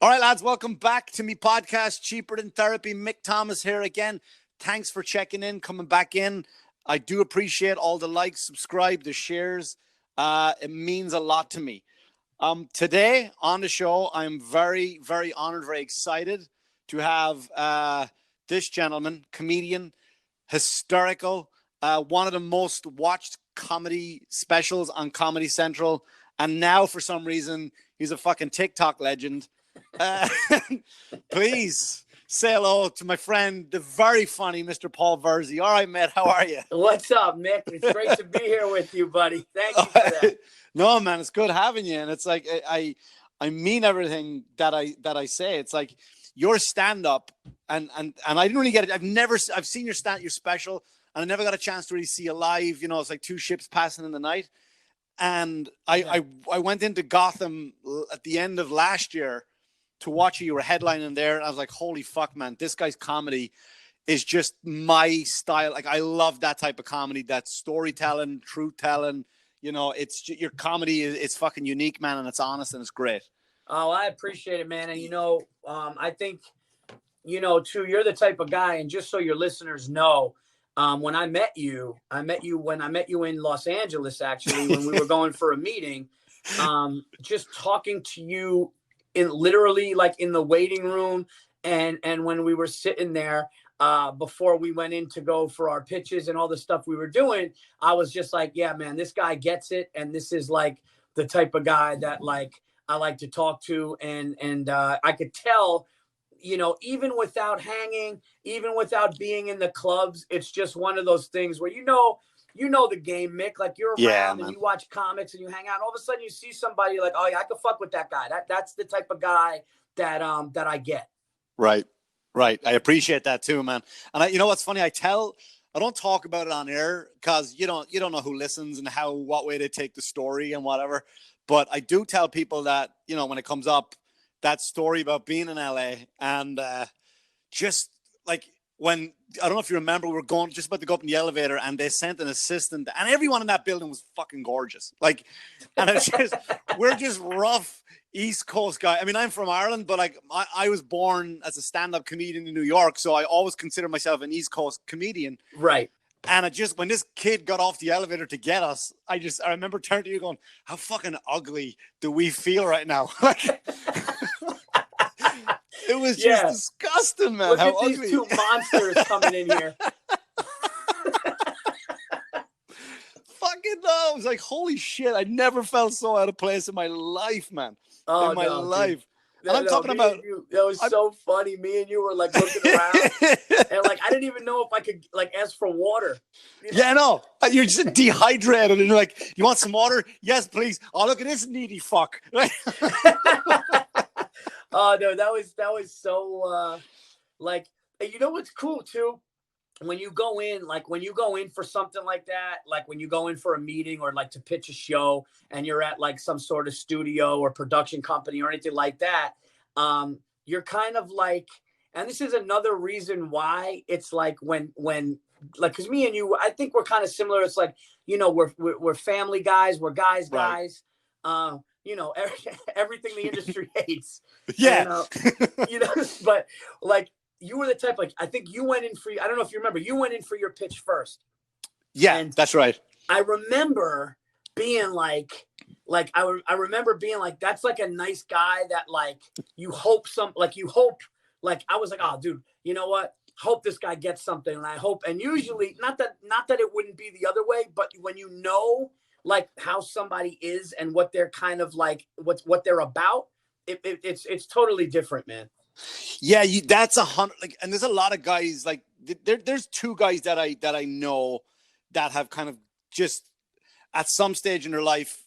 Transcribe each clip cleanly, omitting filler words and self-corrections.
All right, lads, welcome back to me podcast, Cheaper Than Therapy. Mick Thomas here again. Thanks for checking in, coming back in. I do appreciate all the likes, subscribe, the shares. It means a lot to me. Today on the show, I'm very, very honored, very excited to have this gentleman, comedian, hysterical, one of the most watched comedy specials on Comedy Central. And now, for some reason, he's a fucking TikTok legend. Please say hello to my friend, the very funny Mr. Paul Virzi. All right, mate, how are you? What's up, Mick? It's great to be here with you, buddy. Thank you for that. No, man, it's good having you. And it's like I mean everything that I say. It's like your stand-up, and I didn't really get it. I've seen your special, and I never got a chance to really see you live. You know, it's like two ships passing in the night. And I went into Gotham at the end of last year to watch you. You were headlining there, and I was like, holy fuck, man, this guy's comedy is just my style. Like, I love that type of comedy, that storytelling, truth telling. You know, it's your comedy is fucking unique, man, and it's honest and it's great. Oh, I appreciate it, man. And you know, I think, you know, too, you're the type of guy, and just so your listeners know, when I met you in Los Angeles, actually, when we were going for a meeting, just talking to you in literally like in the waiting room, and when we were sitting there before we went in to go for our pitches and all the stuff we were doing, I was just like, yeah, man, this guy gets it, and this is like the type of guy that like I like to talk to, and I could tell, you know, even without hanging, even without being in the clubs, it's just one of those things where you know the game, Mick. Like, you're around and you watch comics and you hang out, and all of a sudden you see somebody, you're like, oh yeah, I could fuck with that guy. That's the type of guy that I get. Right. I appreciate that too, man. And you know what's funny? I don't talk about it on air because you don't know who listens and what way they take the story and whatever. But I do tell people that, you know, when it comes up, that story about being in LA, and just like, when, I don't know if you remember, we were just about to go up in the elevator, and they sent an assistant, and everyone in that building was fucking gorgeous. Like, and it's just, we're just rough East Coast guy. I mean, I'm from Ireland, but like I was born as a stand-up comedian in New York, so I always consider myself an East Coast comedian. Right. And it just, when this kid got off the elevator to get us, I remember turning to you going, how fucking ugly do we feel right now? Like, it was just disgusting, man. Look how at ugly. These two monsters coming in here. Fucking no. I was like, holy shit. I never felt so out of place in my life, man. Oh, in my life. And I'm talking about you. That was so funny. Me and you were like looking around, and like I didn't even know if I could like ask for water. You know? Yeah, no. You're just dehydrated, and you're like, you want some water? Yes, please. Oh, look at this needy fuck. Oh no, that was so like, you know what's cool too? When you go in for something like that, like when you go in for a meeting or like to pitch a show, and you're at like some sort of studio or production company or anything like that, you're kind of like, and this is another reason why it's like when like, because me and you, I think we're kind of similar. It's like, you know, we're family guys, we're guys. You know, everything the industry hates. Yeah. And, you know, but like, you were the type, like, I think you went in for, I don't know if you remember, you went in for your pitch first. Yeah, and that's right. I remember being like I remember being like, that's like a nice guy that like you hope, like I was like, oh dude, you know what? Hope this guy gets something. And I hope, and usually not that it wouldn't be the other way, but when you know like how somebody is and what they're kind of like, what they're about, it's totally different, man. Yeah, that's 100. Like, and there's a lot of guys like there's two guys that I know that have kind of just at some stage in their life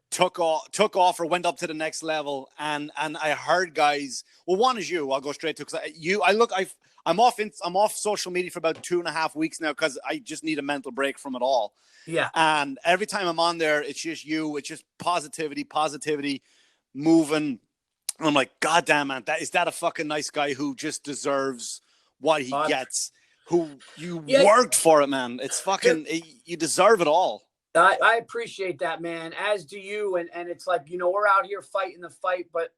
took off or went up to the next level, and I heard guys. Well, one is you. I'll go straight to, because I'm off social media for about 2.5 weeks now because I just need a mental break from it all. Yeah. And every time I'm on there, it's just you. It's just positivity, moving. And I'm like, God damn, man, is that a fucking nice guy who just deserves what he gets? Who you worked for it, man. It's fucking, you deserve it all. I appreciate that, man, as do you. And it's like, you know, we're out here fighting the fight, but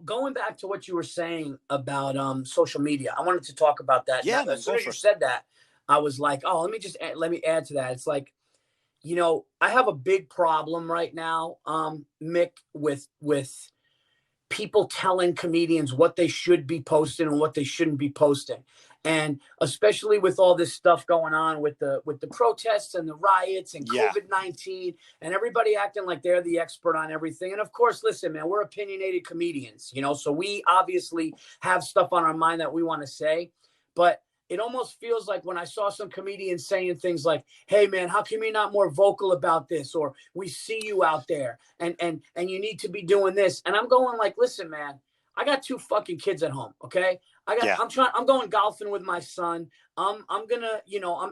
going back to what you were saying about social media, I wanted to talk about that. Yeah, Now, man, as soon go as for you it. said that, I was like, oh, let me add to that. It's like, I have a big problem right now, Mick, with people telling comedians what they should be posting and what they shouldn't be posting. And especially with all this stuff going on with the protests and the riots and Yeah, COVID-19 and everybody acting like they're the expert on everything. And of course, listen, man, we're opinionated comedians, so we obviously have stuff on our mind that we want to say. But it almost feels like when I saw some comedians saying things like, hey man, how come you're not more vocal about this? Or we see you out there and you need to be doing this. And I'm going like, listen, man, I got 2 fucking kids at home. Okay. yeah, I'm going golfing with my son. I'm gonna,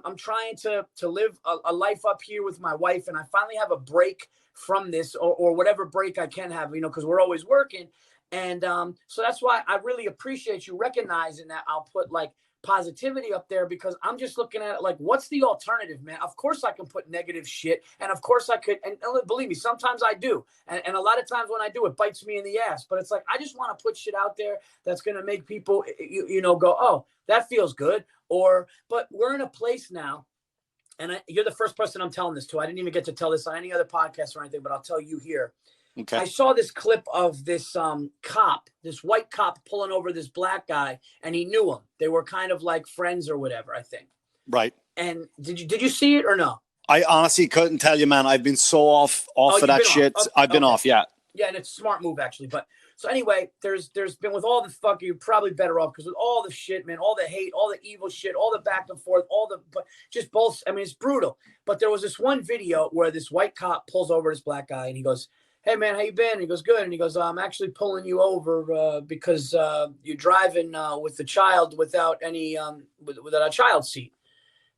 I'm trying to live a life up here with my wife. And I finally have a break from this or whatever break I can have, cause we're always working. And so that's why I really appreciate you recognizing that. I'll put like positivity up there because I'm just looking at it like, what's the alternative, man? Of course I can put negative shit, and of course I could, and believe me, sometimes I do, and a lot of times when I do, it bites me in the ass. But it's like I just want to put shit out there that's gonna make people, go, oh, that feels good. But we're in a place now, and you're the first person I'm telling this to. I didn't even get to tell this on any other podcast or anything, but I'll tell you here. okay, I saw this clip of this cop, this white cop pulling over this black guy, and he knew him. They were kind of like friends or whatever, I think. right. And did you see it or no? I honestly couldn't tell you, man. I've been so off Oh, of you've that been off. shit. Okay, I've been okay. off, yeah. Yeah, and it's a smart move actually. But so anyway, there's been with all the fuck, you're probably better off because with all the shit, man, all the hate, all the evil shit, all the back and forth, but just both. I mean, it's brutal. But there was this one video where this white cop pulls over this black guy and he goes, hey man, how you been? And he goes, good. And he goes, I'm actually pulling you over because you're driving with the child without any without a child seat.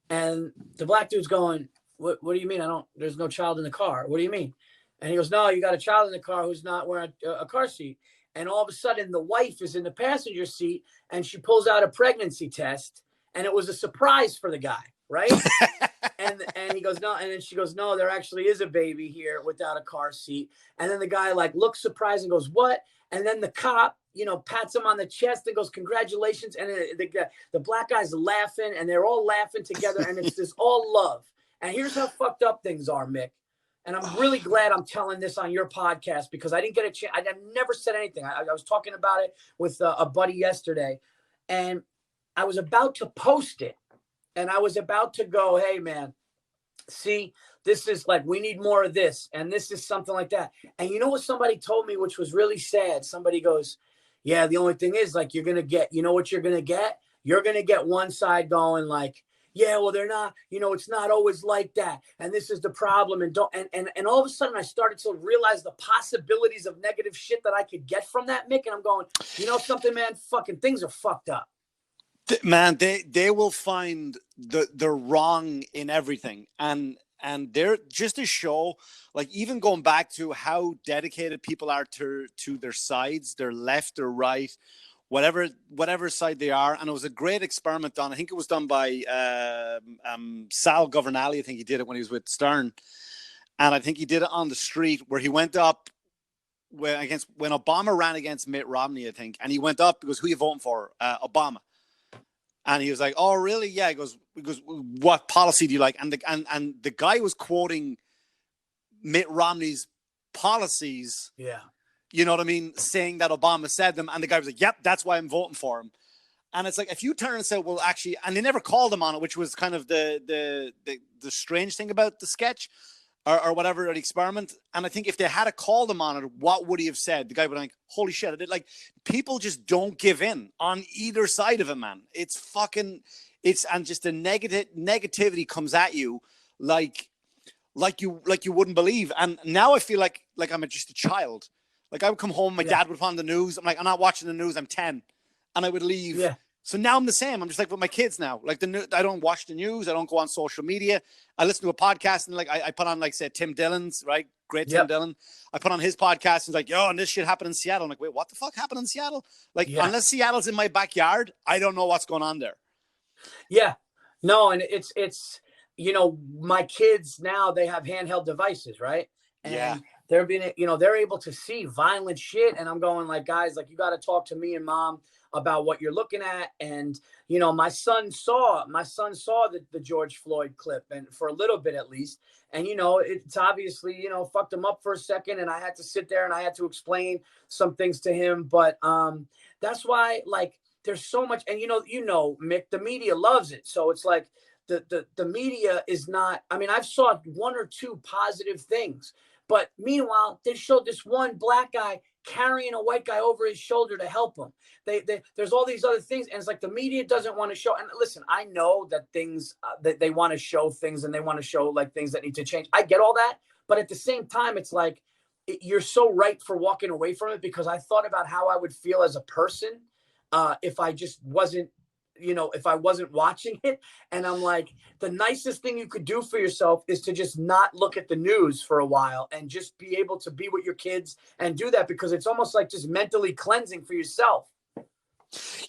And the black dude's going, what do you mean? There's no child in the car. What do you mean? And he goes, no, you got a child in the car who's not wearing a car seat. And all of a sudden the wife is in the passenger seat and she pulls out a pregnancy test. And it was a surprise for the guy, right? And he goes, no. And then she goes, no, there actually is a baby here without a car seat. And then the guy like looks surprised and goes, what? And then the cop, pats him on the chest and goes, congratulations. And the black guy's laughing and they're all laughing together. And it's this all love. And here's how fucked up things are, Mick. And I'm really glad I'm telling this on your podcast because I didn't get a chance. I've never said anything. I was talking about it with a buddy yesterday and I was about to post it. And I was about to go, hey, man, see, this is like, we need more of this. And this is something like that. And you know what somebody told me, which was really sad? Somebody goes, yeah, the only thing is like, you're going to get, what you're going to get? You're going to get one side going like, yeah, well, they're not, it's not always like that. And this is the problem. And all of a sudden I started to realize the possibilities of negative shit that I could get from that, Mick. And I'm going, something, man, fucking things are fucked up. Man, they will find the wrong in everything, and they're just to show, like, even going back to how dedicated people are to their sides, their left or right, whatever side they are. And it was a great experiment done. I think it was done by Sal Governale. I think he did it when he was with Stern, and I think he did it on the street where he went up when Obama ran against Mitt Romney, I think, and he went up because who are you voting for? Obama. And he was like, "Oh, really? Yeah." He goes, "What policy do you like?" And the guy was quoting Mitt Romney's policies. Yeah, you know what I mean, saying that Obama said them, and the guy was like, "Yep, that's why I'm voting for him." And it's like, if you turn and say, "Well, actually," and they never called him on it, which was kind of the strange thing about the sketch or whatever, or the experiment. And I think if they had called him on it, what would he have said? The guy would be like, holy shit. I did. Like, people just don't give in on either side of it, man. It's fucking, and just the negativity comes at you like you wouldn't believe. And now I feel like I'm just a child. Like, I would come home, my dad would put on the news. I'm like, I'm not watching the news. I'm 10. And I would leave. Yeah. So now I'm the same. I'm just like with my kids now. Like, I don't watch the news. I don't go on social media. I listen to a podcast and like I put on, like, say, Tim Dillon's, right? Great Tim Dillon. I put on his podcast and it's like, yo, and this shit happened in Seattle. I'm like, wait, what the fuck happened in Seattle? Like, unless Seattle's in my backyard, I don't know what's going on there. Yeah. No, and it's my kids now, they have handheld devices, right? And they're being, you know, they're able to see violent shit. And I'm going like, guys, like, you got to talk to me and mom about what you're looking at. And, you know, my son saw the George Floyd clip, and for a little bit at least. And, you know, it's obviously, you know, fucked him up for a second. And I had to sit there and I had to explain some things to him. But that's why, like, there's so much. And, you know, Mick, the media loves it. So it's like the media is not, I mean, I've saw one or two positive things. But meanwhile, they showed this one black guy carrying a white guy over his shoulder to help him. There's all these other things. And it's like the media doesn't want to show. And listen, I know that things that they want to show things, and they want to show like things that need to change. I get all that. But at the same time, it's like you're so right for walking away from it, because I thought about how I would feel as a person if I just wasn't, you know, if I wasn't watching it. And I'm like, the nicest thing you could do for yourself is to just not look at the news for a while and just be able to be with your kids and do that, because it's almost like just mentally cleansing for yourself.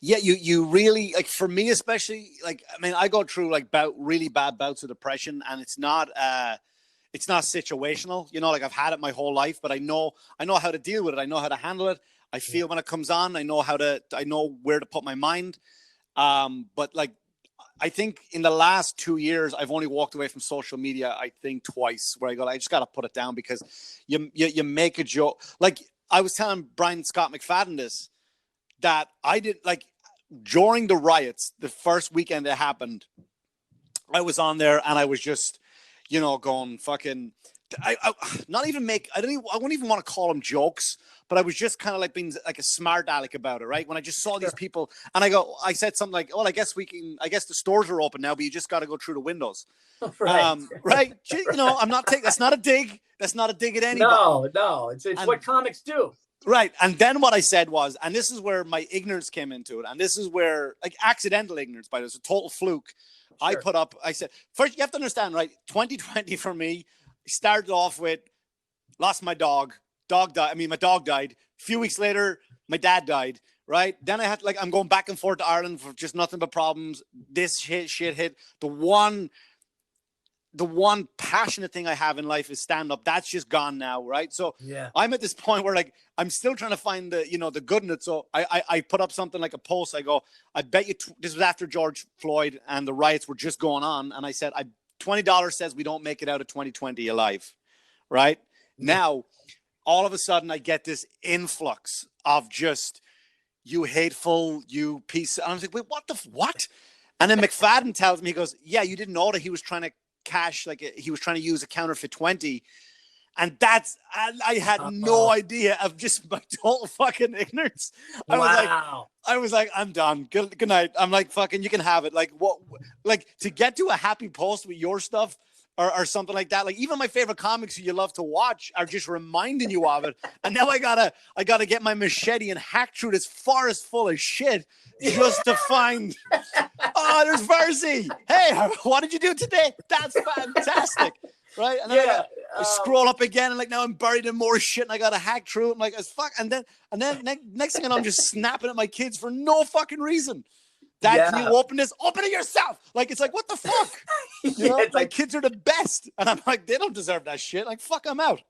Yeah, you really, like, for me especially, like, I mean, I go through like really bad bouts of depression, and it's not situational, you know, like I've had it my whole life, but I know how to deal with it. I know how to handle it. I feel when it comes on, I know where to put my mind. But like, I think in the last 2 years, I've only walked away from social media, I think twice, where I just got to put it down, because you make a joke. Like I was telling Brian Scott McFadden this, that I did, like, during the riots, the first weekend it happened, I was on there and I was just, you know, going fucking, I wouldn't even want to call them jokes, but I was just kind of like being like a smart aleck about it, right? When I just saw these people, and I said something like, well, I guess the stores are open now, but you just got to go through the windows. Right. Right. You know, that's not a dig. That's not a dig at anybody. No, it's what comics do. Right. And then what I said was, and this is where my ignorance came into it, and this is where, like, accidental ignorance, by the way, it's a total fluke. Sure. I said, first, you have to understand, right? 2020 for me started off with, lost my dog. My dog died. A few weeks later, my dad died, right? Then I had, like, I'm going back and forth to Ireland for just nothing but problems. This shit hit. The one passionate thing I have in life is stand up. That's just gone now, right? So yeah, I'm at this point where, like, I'm still trying to find the good in it. So I put up something like a post. I go, I bet you this was after George Floyd and the riots were just going on, and I said, $20 says we don't make it out of 2020 alive, right? Yeah. Now, all of a sudden, I get this influx of just, you hateful, you piece. And I was like, wait, what? And then McFadden tells me, he goes, yeah, you didn't know that he was trying to cash, like, he was trying to use a counterfeit 20. And I had no idea of just my total fucking ignorance. I was like, I'm done. Good night. I'm like, fucking, you can have it. Like, what, like, to get to a happy post with your stuff or something like that. Like, even my favorite comics who you love to watch are just reminding you of it. And now I gotta get my machete and hack through this forest full of shit just to find, oh, there's Virzi. Hey, what did you do today? That's fantastic. Right. And then I scroll up again, and like, now I'm buried in more shit, and I gotta hack through it. I'm like, as fuck. And then next thing I know, I'm just snapping at my kids for no fucking reason. Dad, can you open this? Open it yourself. Like, it's like, what the fuck? You know, my kids are the best. And I'm like, they don't deserve that shit. Like, fuck, I'm out.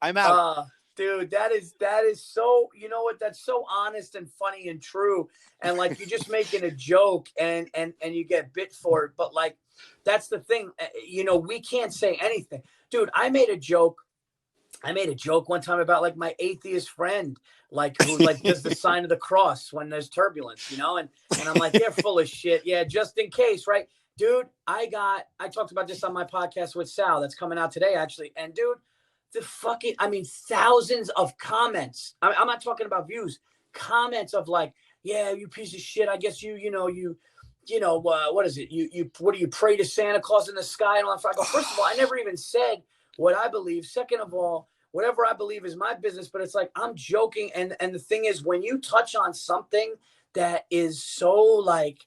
Dude, that is so, you know what? That's so honest and funny and true. And like, you're just making a joke and you get bit for it. But like, that's the thing. You know, we can't say anything. Dude, I made a joke one time about, like, my atheist friend, like, who like does the sign of the cross when there's turbulence, you know, and I'm like, you're full of shit. Yeah, just in case, right? Dude, I talked about this on my podcast with Sal that's coming out today, actually. And dude, thousands of comments. I'm not talking about views, comments of like, yeah, you piece of shit. I guess what is it? What do you pray to Santa Claus in the sky and all that? I go, first of all, I never even said what I believe. Second of all, whatever I believe is my business, but it's like, I'm joking. And the thing is, when you touch on something that is so, like,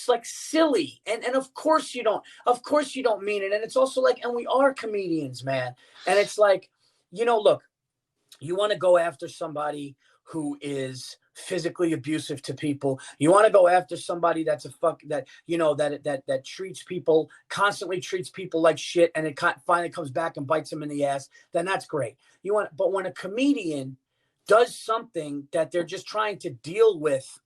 like silly. And of course you don't mean it. And it's also like, and we are comedians, man. And it's like, you know, look, you want to go after somebody who is physically abusive to people. You want to go after somebody that's that treats people, constantly treats people like shit, and it finally comes back and bites them in the ass. Then that's great. But when a comedian does something that they're just trying to deal with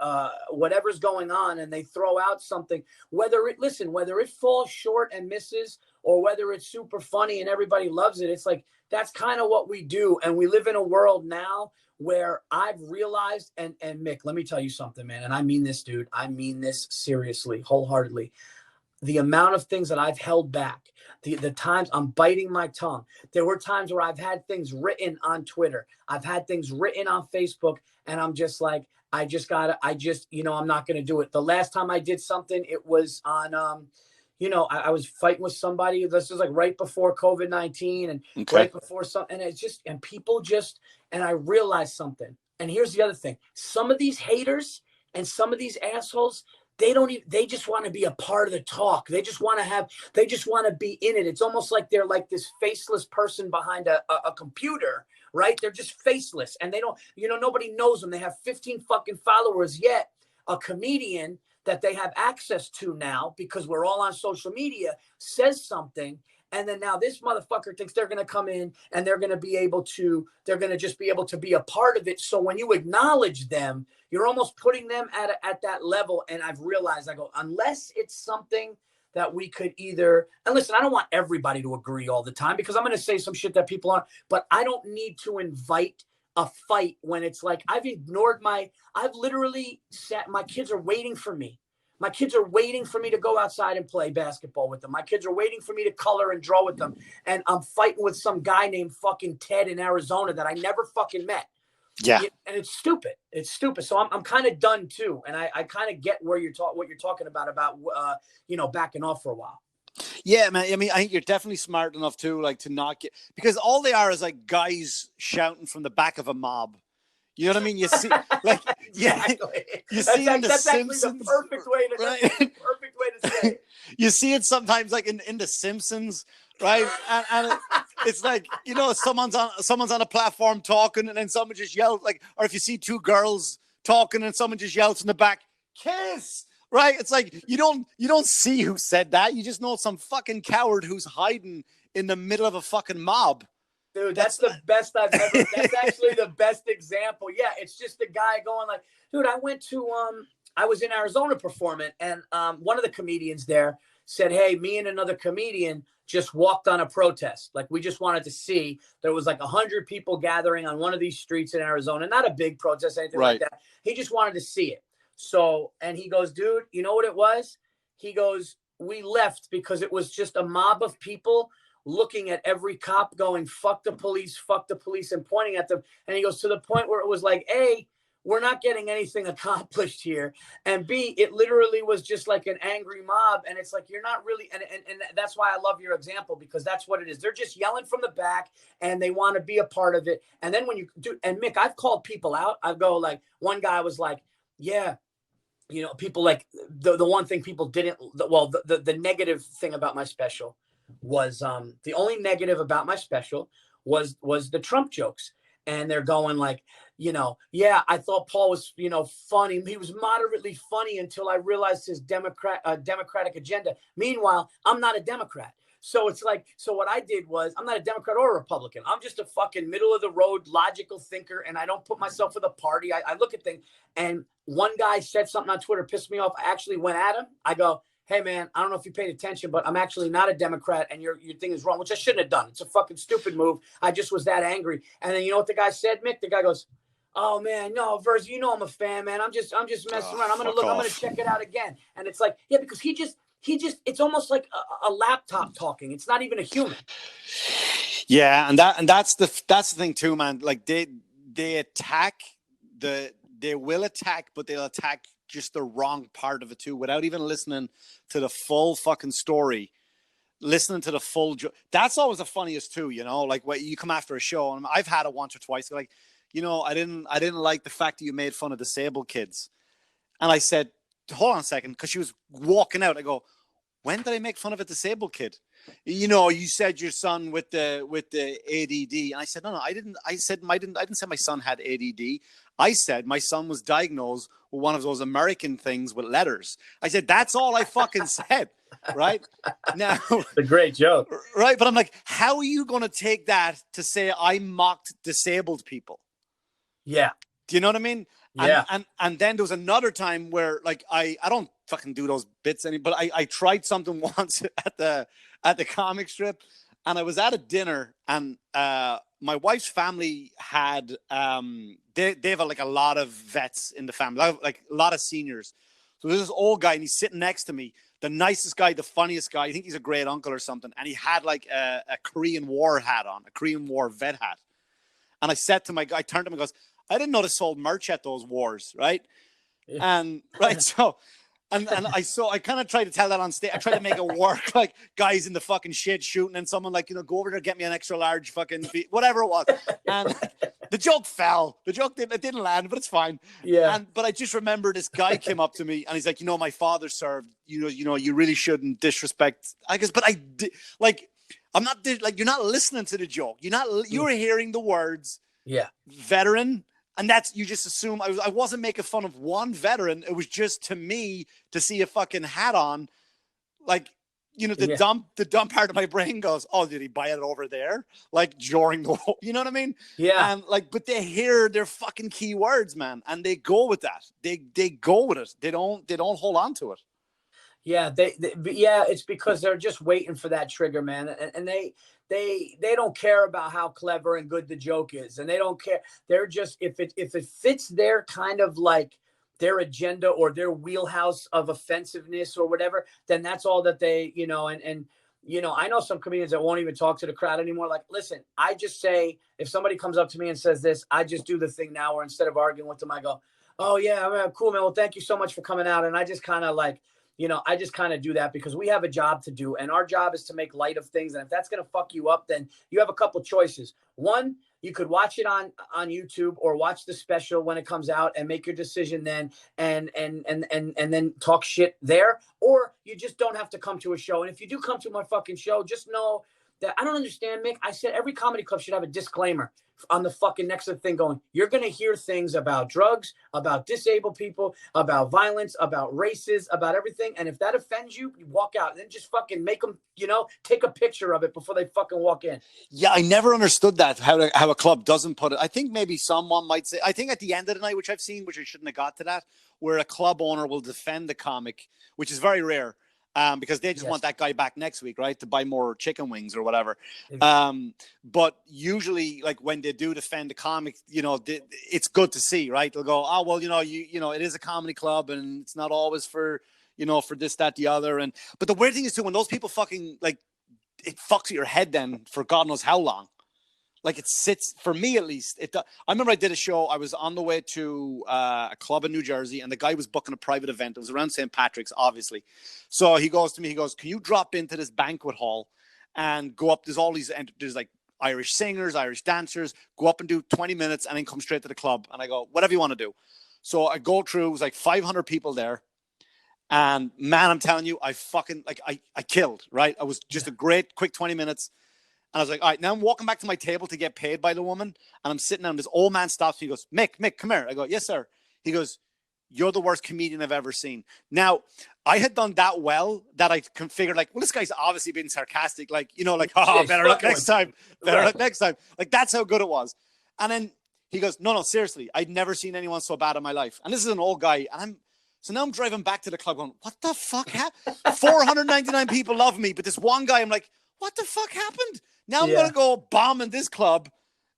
whatever's going on, and they throw out something, whether it falls short and misses, or whether it's super funny and everybody loves it, it's like, that's kind of what we do. And we live in a world now where I've realized, and Mick, let me tell you something, man. And I mean this, dude. I mean this seriously, wholeheartedly. The amount of things that I've held back, the times I'm biting my tongue. There were times where I've had things written on Twitter. I've had things written on Facebook, and I'm just like, I'm not going to do it. The last time I did something, it was on, I was fighting with somebody. This was like right before COVID-19 and right before something. And and I realized something. And here's the other thing. Some of these haters and some of these assholes, they just want to be a part of the talk. They just want to be in it. It's almost like they're like this faceless person behind a computer, right? They're just faceless, and they don't, nobody knows them. They have 15 fucking followers, yet a comedian that they have access to now, because we're all on social media, says something. And then now this motherfucker thinks they're going to come in and they're going to just be able to be a part of it. So when you acknowledge them, you're almost putting them at that level. And I've realized, I go, unless it's something that we could and listen, I don't want everybody to agree all the time, because I'm going to say some shit that people aren't, but I don't need to invite a fight when it's like, I've literally my kids are waiting for me. My kids are waiting for me to go outside and play basketball with them. My kids are waiting for me to color and draw with them. And I'm fighting with some guy named fucking Ted in Arizona that I never fucking met. Yeah. And it's stupid. It's stupid. So I'm kind of done too. And I kind of get what you're talking about, backing off for a while. Yeah, man. I mean, I think you're definitely smart enough too, like, to not get, because all they are is like guys shouting from the back of a mob. You know what I mean? You see, like, exactly. You see in that's Simpsons, actually the perfect way to say it. You see it sometimes, like in the Simpsons, right? And it's like, someone's on a platform talking, and then someone just yells, like, or if you see two girls talking and someone just yells in the back, "Kiss!" Right? It's like you don't see who said that. You just know some fucking coward who's hiding in the middle of a fucking mob. Dude, that's the best I've ever. That's actually the best example. Yeah, it's just a guy going like, dude, I was in Arizona performing, and one of the comedians there said, hey, me and another comedian just walked on a protest. Like, we just wanted to see. There was like 100 people gathering on one of these streets in Arizona. Not a big protest, anything like that. He just wanted to see it. So, and he goes, dude, you know what it was? He goes, we left because it was just a mob of people looking at every cop going, fuck the police, and pointing at them. And he goes, to the point where it was like, A, we're not getting anything accomplished here. And B, it literally was just like an angry mob. And it's like, you're not really, and that's why I love your example, because that's what it is. They're just yelling from the back and they want to be a part of it. And then when you do, and Mick, I've called people out. I go like, one guy was like, yeah, people like the one thing people didn't, the negative thing about my special was the only negative about my special was the Trump jokes. And they're going like, yeah, I thought Paul was, funny. He was moderately funny until I realized his Democratic agenda. Meanwhile, I'm not a Democrat. So it's like, so what I did was, I'm not a Democrat or a Republican. I'm just a fucking middle of the road, logical thinker. And I don't put myself with a party. I look at things. And one guy said something on Twitter, pissed me off. I actually went at him. I go, hey, man, I don't know if you paid attention, but I'm actually not a Democrat and your thing is wrong, which I shouldn't have done. It's a fucking stupid move. I just was that angry. And then you know what the guy said, Mick? The guy goes, oh, man, no, Virzi, I'm a fan, man. I'm just messing around. I'm going to check it out again. And it's like, yeah, because he just, it's almost like a laptop talking. It's not even a human. Yeah. And that's the thing too, man. Like they will attack, but they'll attack just the wrong part of it too, without even listening to the full fucking story, listening to the full. That's always the funniest too, like when you come after a show, and I've had it once or twice. Like, I didn't like the fact that you made fun of disabled kids, and I said, hold on a second, because she was walking out. I go, when did I make fun of a disabled kid? You know, you said your son with the ADD, and I said no, I didn't. I didn't say my son had ADD. I said my son was diagnosed with one of those American things with letters. I said that's all I fucking said, right? Now, It's a great joke, right? But I'm like, how are you going to take that to say I mocked disabled people? Yeah. Do you know what I mean? Yeah. And then there was another time where like I don't fucking do those bits anymore, but I tried something once at the comic strip, and I was at a dinner, and my wife's family had they have like a lot of vets in the family, like a lot of seniors. So there's this old guy, and he's sitting next to me, the nicest guy, the funniest guy. I think he's a great uncle or something, and he had like a Korean War hat on, a Korean War vet hat. And I said to my guy, I turned to him and goes, I didn't know they sold merch at those wars, right? Yeah. And right, so and I kind of tried to tell that on stage. I tried to make it work, like guys in the fucking shit shooting, and someone like, you know, go over there, get me an extra large fucking whatever it was. And the joke fell. The joke didn't land, but it's fine. Yeah. But I just remember this guy came up to me and he's like, you know, my father served. You know, you really shouldn't disrespect. I guess, but I did. Like, I'm not like, you're not listening to the joke. You're hearing the words. Yeah. Veteran. And that's, you just assume I wasn't making fun of one veteran. It was just, to me, to see a fucking hat on, like, you know, the dumb part of my brain goes, oh, did he buy it over there? Like during the war, you know what I mean? Yeah. And like, but they hear their fucking key words, man. And they go with that. They go with it. They don't hold on to it. Yeah. Yeah. It's because they're just waiting for that trigger, man. And they don't care about how clever and good the joke is, and they don't care. They're just, if it fits their kind of like their agenda or their wheelhouse of offensiveness or whatever, then that's all that they, you know. And you know, I know some comedians that won't even talk to the crowd anymore. Like, listen, I just say, if somebody comes up to me and says this, I just do the thing now where instead of arguing with them, I go, oh yeah, man, cool, man, well, thank you so much for coming out. And I just kind of like, you know, I just kind of do that because we have a job to do, and our job is to make light of things. And if that's going to fuck you up, then you have a couple choices. One, you could watch it on YouTube or watch the special when it comes out and make your decision then, and then talk shit there. Or you just don't have to come to a show. And if you do come to my fucking show, just know that I don't understand, Mick. I said every comedy club should have a disclaimer on the fucking next thing going, you're going to hear things about drugs, about disabled people, about violence, about races, about everything. And if that offends you, you walk out, and then just fucking make them, you know, take a picture of it before they fucking walk in. Yeah, I never understood that, how a club doesn't put it. I think maybe someone might say, I think at the end of the night, which I've seen, which I shouldn't have got to that, where a club owner will defend the comic, which is very rare. Because they just want that guy back next week, right, to buy more chicken wings or whatever. But usually, like when they do defend the comic, you know, it's good to see, right? They'll go, oh well, you know, it is a comedy club, and it's not always for, you know, for this, that, the other. But the weird thing is too, when those people fucking like, it fucks with your head then for God knows how long. Like it sits, for me at least. I remember I did a show. I was on the way to a club in New Jersey, and the guy was booking a private event. It was around St. Patrick's, obviously. So he goes to me, he goes, can you drop into this banquet hall and go up? There's all these, there's like Irish singers, Irish dancers, go up and do 20 minutes and then come straight to the club. And I go, whatever you want to do. So I go through, it was like 500 people there. And man, I'm telling you, I fucking, like, I killed, right? I was just a great quick 20 minutes. And I was like, all right, now I'm walking back to my table to get paid by the woman. And I'm sitting down. This old man stops me. He goes, Mick, come here. I go, yes, sir. He goes, you're the worst comedian I've ever seen. Now, I had done that well that I figured, like, well, this guy's obviously being sarcastic. Like, you know, like, oh, better luck next time. Better luck next time. Like, that's how good it was. And then he goes, no, seriously. I'd never seen anyone so bad in my life. And this is an old guy. And so now I'm driving back to the club going, what the fuck happened? 499 people love me. But this one guy, I'm like, what the fuck happened? Now I'm going to go bomb in this club.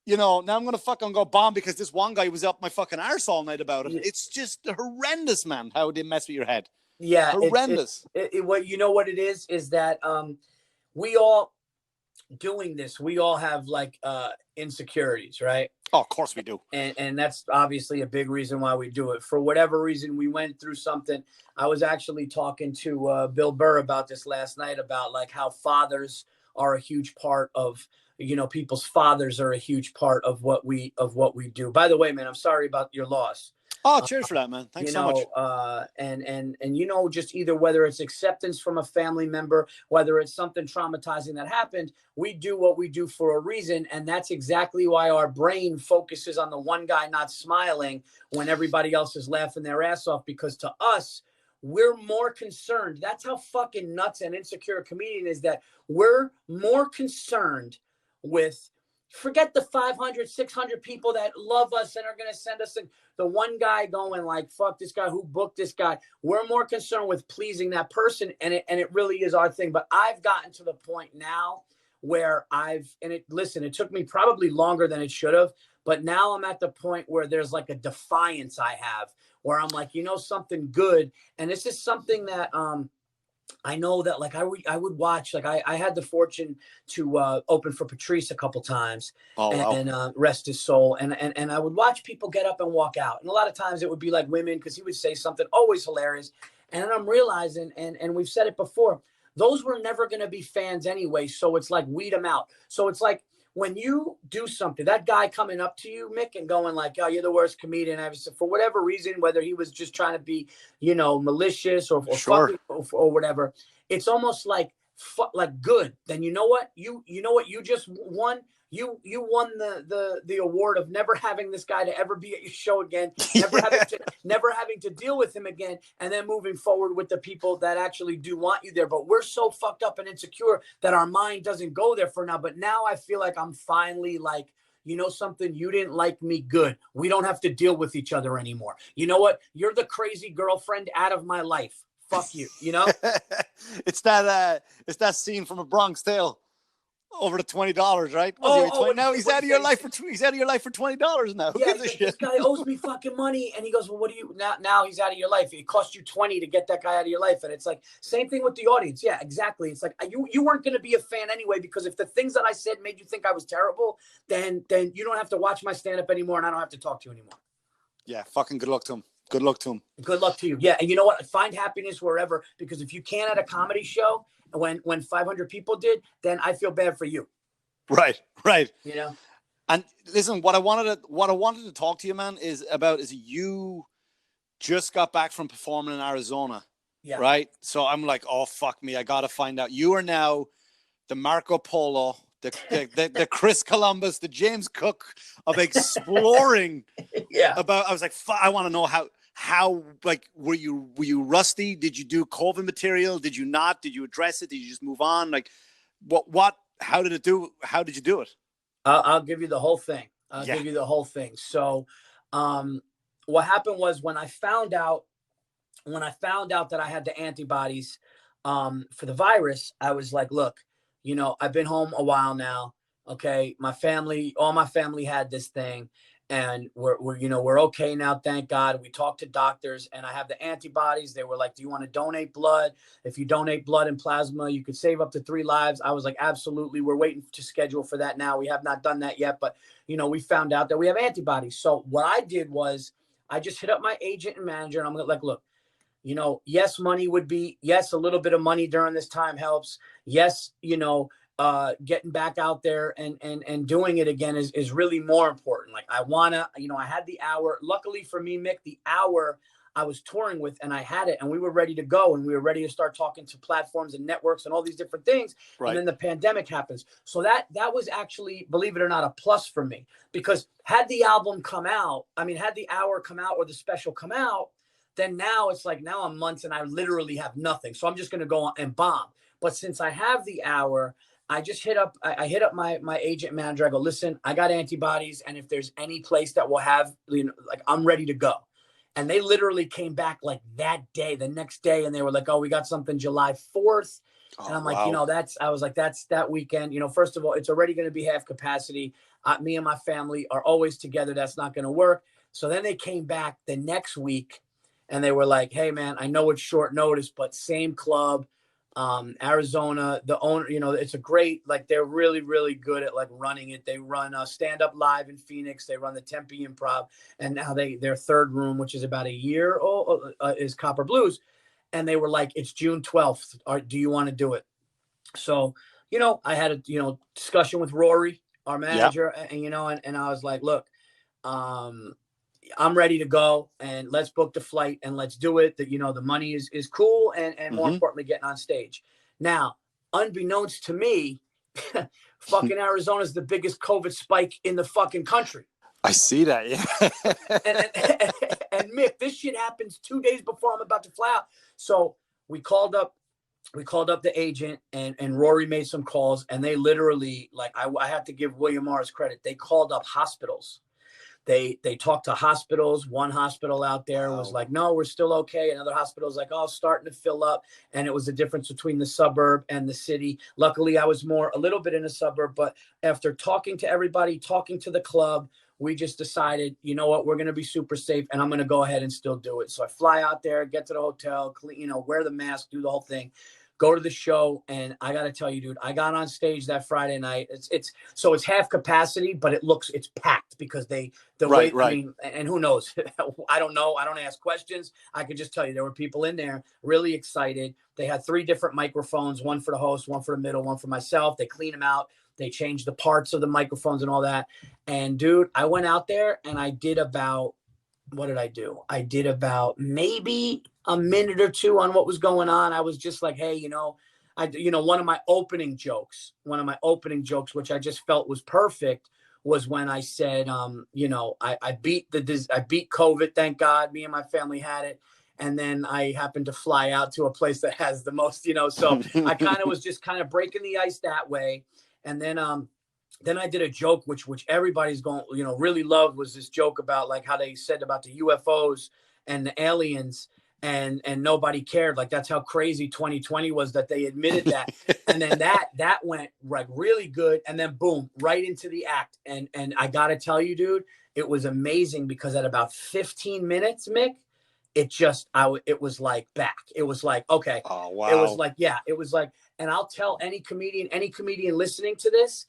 You know, now I'm going to fucking go bomb because this one guy was up my fucking arse all night about it. It's just horrendous, man, how they mess with your head. Yeah. Horrendous. What you know what it is that we all doing this, we all have like insecurities, right? Oh, of course we do. And that's obviously a big reason why we do it. For whatever reason, we went through something. I was actually talking to Bill Burr about this last night, about like how fathers are a huge part of, you know, people's fathers are a huge part of what we do. By the way, man, I'm sorry about your loss. Oh, cheers for that, man. Thanks You so much. know, you know, just either whether it's acceptance from a family member, whether it's something traumatizing that happened, we do what we do for a reason. And that's exactly why our brain focuses on the one guy not smiling when everybody else is laughing their ass off, because to us, we're more concerned. That's how fucking nuts and insecure a comedian is, that we're more concerned with, forget the 500, 600 people that love us and are going to send us the one guy going like, fuck this guy, who booked this guy. We're more concerned with pleasing that person. And it really is our thing. But I've gotten to the point now where listen, it took me probably longer than it should have, but now I'm at the point where there's like a defiance I have, where I'm like, you know, something good. And this is something that, I know that like I would watch, like I had the fortune to open for Patrice a couple times. Oh, wow. And rest his soul. And I would watch people get up and walk out. And a lot of times it would be like women, because he would say something always hilarious. And I'm realizing, and we've said it before, those were never going to be fans anyway. So it's like, weed them out. So it's like, when you do something, that guy coming up to you, Mick, and going like, oh, you're the worst comedian I've ever, for whatever reason, whether he was just trying to be, you know, malicious or Sure. fucking or whatever, it's almost like good. Then you know what? You know what you just won? You won the award of never having this guy to ever be at your show again, never having to deal with him again, and then moving forward with the people that actually do want you there. But we're so fucked up and insecure that our mind doesn't go there for now. But now I feel like I'm finally like, you know something, you didn't like me, good. We don't have to deal with each other anymore. You know what? You're the crazy girlfriend out of my life. Fuck you, you know? It's that scene from A Bronx Tale. Over to $20, right? Now he's out of your life for $20 now. Who gives a shit? This guy owes me fucking money, and he goes, "Well, what do you now? He's out of your life. It cost you 20 to get that guy out of your life." And it's like same thing with the audience. Yeah, exactly. It's like you weren't going to be a fan anyway, because if the things that I said made you think I was terrible, then you don't have to watch my stand up anymore, and I don't have to talk to you anymore. Yeah, fucking good luck to him. Good luck to him. Good luck to you. Yeah, and you know what? Find happiness wherever, because if you can't at a comedy show, when 500 people did, then I feel bad for you. Right. You know. And listen, what I wanted to talk to you, man, is you just got back from performing in Arizona. Yeah. Right. So I'm like, oh fuck me, I gotta find out. You are now the Marco Polo, the Chris Columbus, the James Cook of exploring. Yeah. I was like, I want to know how like were you rusty? Did you do COVID material? Did you not? Did you address it? Did you just move on? Like what how did you do it? I'll give you the whole thing. Give you the whole thing. So what happened was, when I found out that I had the antibodies for the virus, I was like, look, you know, I've been home a while now. Okay. All my family had this thing, and we're okay now. Thank God. We talked to doctors, and I have the antibodies. They were like, do you want to donate blood? If you donate blood and plasma, you could save up to 3 lives. I was like, absolutely. We're waiting to schedule for that now. We have not done that yet, but you know, we found out that we have antibodies. So what I did was I just hit up my agent and manager, and I'm like, look, you know, yes, a little bit of money during this time helps. Yes, you know, getting back out there and doing it again is really more important. Like I had the hour. Luckily for me, Mick, the hour I was touring with, and I had it, and we were ready to go, and we were ready to start talking to platforms and networks and all these different things. Right. And then the pandemic happens. So that was actually, believe it or not, a plus for me, because had the hour come out or the special come out, then now it's like, now I'm months and I literally have nothing. So I'm just going to go on and bomb. But since I have the hour, I just hit up my agent manager. I go, listen, I got antibodies, and if there's any place that will have, you know, like, I'm ready to go. And they literally came back like that day, the next day, and they were like, oh, we got something July 4th. And I'm like, wow. You know, that's that weekend. You know, first of all, it's already going to be half capacity. Me and my family are always together. That's not going to work. So then they came back the next week, and they were like, hey, man, I know it's short notice, but same club, Arizona, the owner, you know, it's a great, like, they're really, really good at like running it. They run stand up live in Phoenix. They run the Tempe Improv, and now their third room, which is about a year old, is Copper Blues. And they were like, it's June 12th. Do you want to do it? So, you know, I had a, discussion with Rory, our manager, and, you know, and I was like, look, I'm ready to go, and let's book the flight and let's do it. That, the money is cool, and more importantly, getting on stage. Now, unbeknownst to me, fucking Arizona is the biggest COVID spike in the fucking country. I see that, yeah. and Mick, this shit happens 2 days before I'm about to fly out. So we called up the agent, and Rory made some calls, and they literally, like, I have to give William Morris credit. They called up hospitals. They talked to hospitals. One hospital out there was like, no, we're still okay. Another hospital was like, oh, starting to fill up. And it was the difference between the suburb and the city. Luckily, I was a little bit in a suburb, but after talking to everybody, talking to the club, we just decided, you know what, we're going to be super safe, and I'm going to go ahead and still do it. So I fly out there, get to the hotel, clean, wear the mask, do the whole thing, go to the show. And I got to tell you, dude, I got on stage that Friday night. It's half capacity, but it's packed because right. I mean, and who knows? I don't know. I don't ask questions. I could just tell you there were people in there really excited. They had 3 different microphones, one for the host, one for the middle, one for myself. They clean them out. They changed the parts of the microphones and all that. And dude, I went out there and I did about, what did I do? I did about maybe a minute or 2 on what was going on. I was just like, hey, one of my opening jokes, which I just felt was perfect, was when I said, I beat COVID. Thank God, me and my family had it. And then I happened to fly out to a place that has the most, so I kind of was just kind of breaking the ice that way. And then I did a joke, which everybody's going, really loved, was this joke about like how they said about the UFOs and the aliens, and nobody cared. Like, that's how crazy 2020 was that they admitted that. And then that went like really good. And then boom, right into the act. And I got to tell you, dude, it was amazing, because at about 15 minutes, Mick, it was like back. It was like, okay. Oh, wow. It was like, yeah, it was like, and I'll tell any comedian listening to this,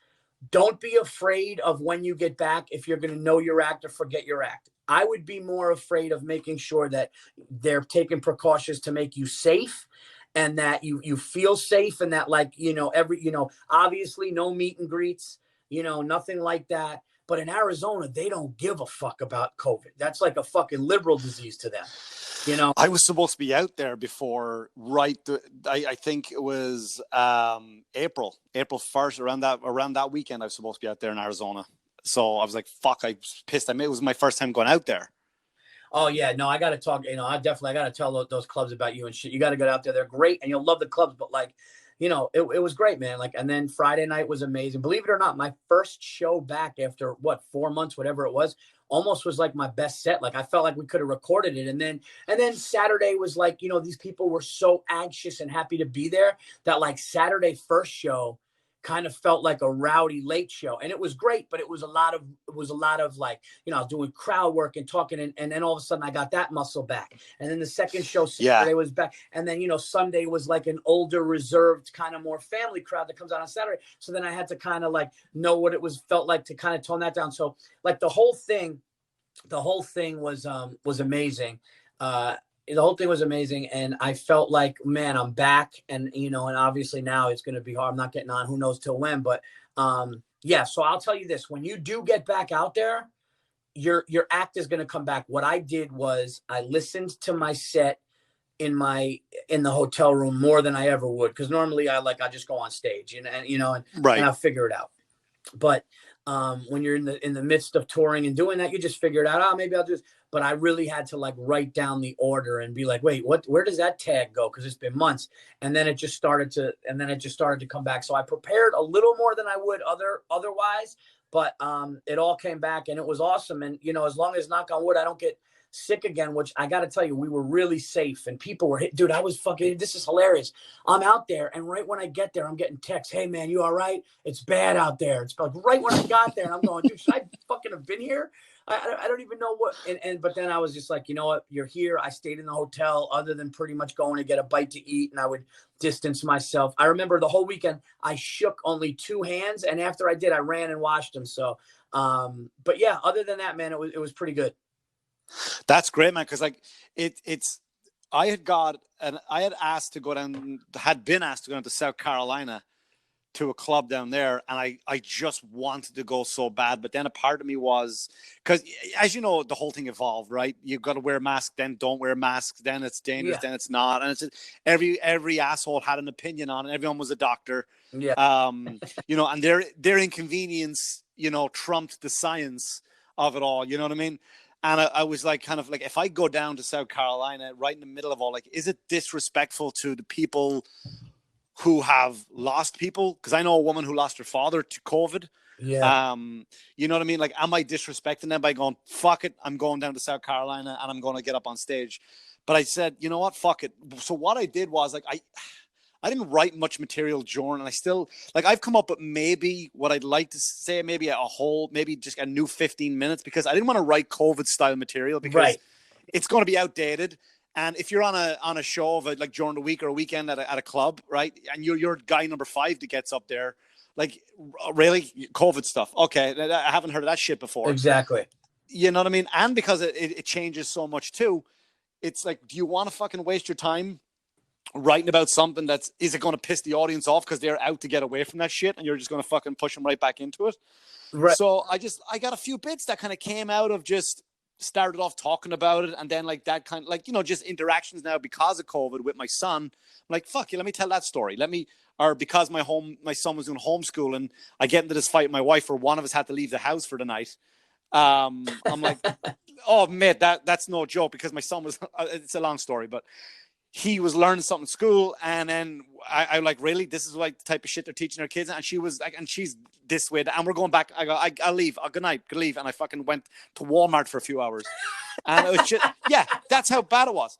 don't be afraid of when you get back, if you're going to know your act or forget your act. I would be more afraid of making sure that they're taking precautions to make you safe, and that you feel safe, and that, like, obviously no meet and greets, nothing like that. But in Arizona, they don't give a fuck about COVID. That's like a fucking liberal disease to them. I was supposed to be out there before, I think it was April 1st, around that weekend. I was supposed to be out there in Arizona. So I was like, fuck, I was pissed. It was my first time going out there. Oh yeah, no, I got to talk, I got to tell those clubs about you and shit. You got to get out there. They're great, and you'll love the clubs, but like, it was great, man. Like, and then Friday night was amazing. Believe it or not, my first show back after 4 months, whatever it was, almost was like my best set. Like, I felt like we could have recorded it. And then Saturday was like, these people were so anxious and happy to be there that, like, Saturday first show kind of felt like a rowdy late show. And it was great, but it was a lot of like, I was doing crowd work and talking, and then all of a sudden I got that muscle back. And then the second show Saturday was back. And then, Sunday was like an older, reserved, kind of more family crowd that comes out on Saturday. So then I had to kind of like know what it felt like to kind of tone that down. So like the whole thing was amazing. The whole thing was amazing, and I felt like, man, I'm back, and and obviously now it's going to be hard. I'm not getting on, who knows till when, but yeah. So I'll tell you this: when you do get back out there, your act is going to come back. What I did was I listened to my set in the hotel room more than I ever would, because normally I just go on stage and Right. and I'll figure it out. But when you're in the midst of touring and doing that, you just figure it out. Oh, maybe I'll do this. But I really had to like write down the order and be like, wait, where does that tag go? Because it's been months. And then it just started to come back. So I prepared a little more than I would otherwise, but it all came back, and it was awesome. And as long as, knock on wood, I don't get sick again, which I got to tell you, we were really safe, and people were hit. Dude, I was fucking, this is hilarious. I'm out there, and right when I get there, I'm getting texts. Hey man, you all right? It's bad out there. It's like right when I got there, and I'm going, dude, should I fucking have been here? I don't even know what. But then I was just like, you know what? You're here. I stayed in the hotel, other than pretty much going to get a bite to eat, and I would distance myself. I remember the whole weekend, I shook only 2 hands, and after I did, I ran and washed them. So, but yeah, other than that, man, it was pretty good. That's great, man. Because like I had been asked to go down to South Carolina to a club down there, and I just wanted to go so bad. But then a part of me was, because as you know, the whole thing evolved, right? You've got to wear a mask, then don't wear masks, then it's dangerous, then it's not. And it's every asshole had an opinion on it. Everyone was a doctor. Yeah. You know, and their inconvenience, you know, trumped the science of it all. You know what I mean? And I was like, kind of like, if I go down to South Carolina right in the middle of all, like, is it disrespectful to the people who have lost people? Because I know a woman who lost her father to COVID. Yeah. You know what I mean? Like, am I disrespecting them by going, fuck it, I'm going down to South Carolina and I'm going to get up on stage? But I said, you know what? Fuck it. So what I did was, like, I didn't write much material during, and I still, like, I've come up with maybe what I'd like to say, maybe maybe just a new 15 minutes, because I didn't want to write COVID style material, because it's going to be outdated. And if you're on a show of like during the week or a weekend at a club, right, and you're guy number 5 that gets up there, like, really, COVID stuff? Okay, I haven't heard of that shit before. Exactly. You know what I mean? And because it changes so much too, it's like, do you want to fucking waste your time writing about something is it going to piss the audience off because they're out to get away from that shit, and you're just going to fucking push them right back into it? Right. So I got a few bits that kind of came out of just started off talking about it, and then like that kind of, like, you know, just interactions now because of COVID with my son. I'm like, fuck you, let me tell that story. Or because my son was doing homeschool, and I get into this fight with my wife where one of us had to leave the house for the night. I'm like, oh mate, that's no joke, because my son was, it's a long story, but he was learning something in school, and then I like, really, this is like the type of shit they're teaching their kids, and she was like, and she's this way, and we're going back. I go, I'll leave. Good night, good leave, and I fucking went to Walmart for a few hours, and it was just, yeah, that's how bad it was.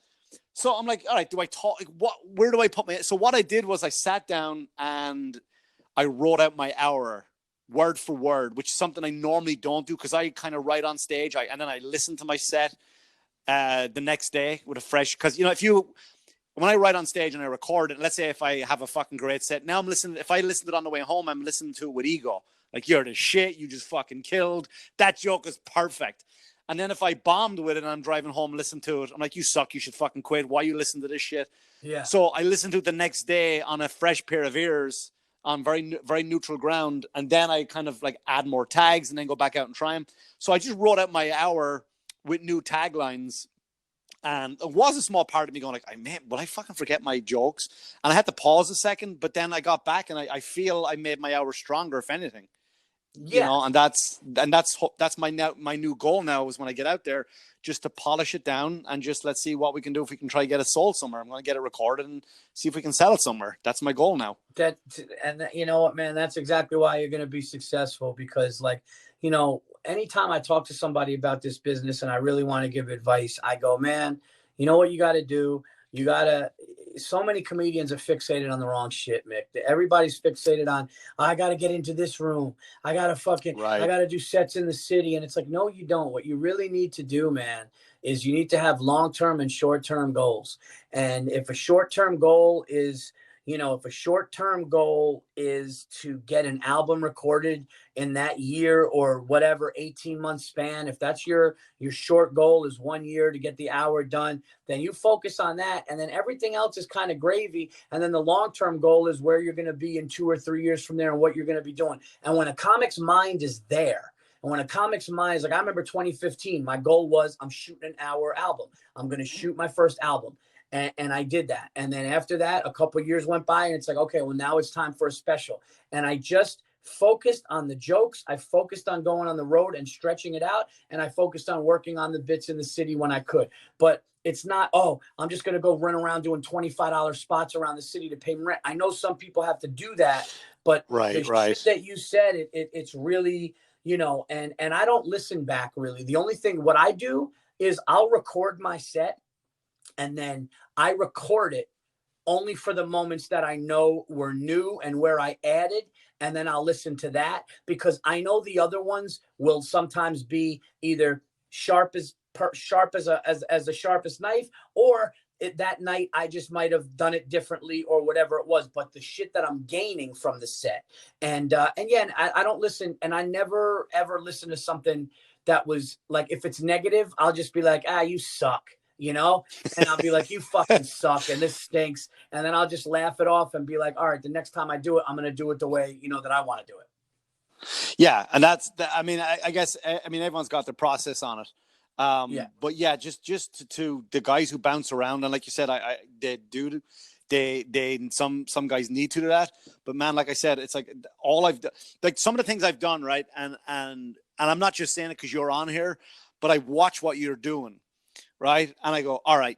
So I'm like, all right, do I talk? Like, where do I put my? So what I did was I sat down and I wrote out my hour word for word, which is something I normally don't do, because I kind of write on stage, and then I listen to my set the next day with a fresh, because, you know, when I write on stage and I record it, let's say if I have a fucking great set, now I'm listening, if I listen to it on the way home, I'm listening to it with ego. Like, you're the shit, you just fucking killed. That joke is perfect. And then if I bombed with it and I'm driving home, listen to it, I'm like, you suck, you should fucking quit. Why you listen to this shit? Yeah. So I listened to it the next day on a fresh pair of ears on very, very neutral ground. And then I kind of like add more tags and then go back out and try them. So I just wrote out my hour with new taglines. And it was a small part of me going like, man, will I fucking forget my jokes? And I had to pause a second, but then I got back, and I feel I made my hour stronger, if anything. Yeah. You know, and that's my new goal now, is when I get out there, just to polish it down and just let's see what we can do, if we can try to get it sold somewhere. I'm going to get it recorded and see if we can sell it somewhere. That's my goal now. You know what, man, that's exactly why you're going to be successful, because, like, you know, anytime I talk to somebody about this business and I really want to give advice, I go, man, you know what you got to do? So many comedians are fixated on the wrong shit, Mick. Everybody's fixated on, I got to get into this room. I got to do sets in the city. And it's like, no, you don't. What you really need to do, man, is you need to have long-term and short-term goals. And if a short-term goal is, to get an album recorded in that year or whatever 18-month span, if that's your short goal is 1 year to get the hour done, then you focus on that, and then everything else is kind of gravy. And then the long-term goal is where you're going to be in 2 or 3 years from there and what you're going to be doing. And when a comic's mind is there, and when a comic's mind is like, I remember 2015, my goal was, I'm shooting an hour album. I'm going to shoot my first album. And I did that. And then after that, a couple of years went by, and it's like, okay, well, now it's time for a special. And I just focused on the jokes. I focused on going on the road and stretching it out. And I focused on working on the bits in the city when I could. But it's not, oh, I'm just going to go run around doing $25 spots around the city to pay rent. I know some people have to do that, but the shit that you said, it's really, you know, and I don't listen back really. The only thing, what I do is I'll record my set, and then I record it only for the moments that I know were new and where I added. And then I'll listen to that, because I know the other ones will sometimes be either sharp as the sharpest knife, or that night I just might have done it differently or whatever it was. But the shit that I'm gaining from the set, and yeah, I don't listen, and I never ever listen to something that was like, if it's negative, I'll just be like, you suck. and I'll be like, you fucking suck and this stinks. And then I'll just laugh it off and be like, all right, the next time I do it, I'm going to do it the way, that I want to do it. Yeah. And I guess everyone's got their process on it. But yeah, just to the guys who bounce around, and like you said, some guys need to do that. But man, like I said, it's like some of the things I've done, right? And I'm not just saying it because you're on here, but I watch what you're doing, right? And I go, all right,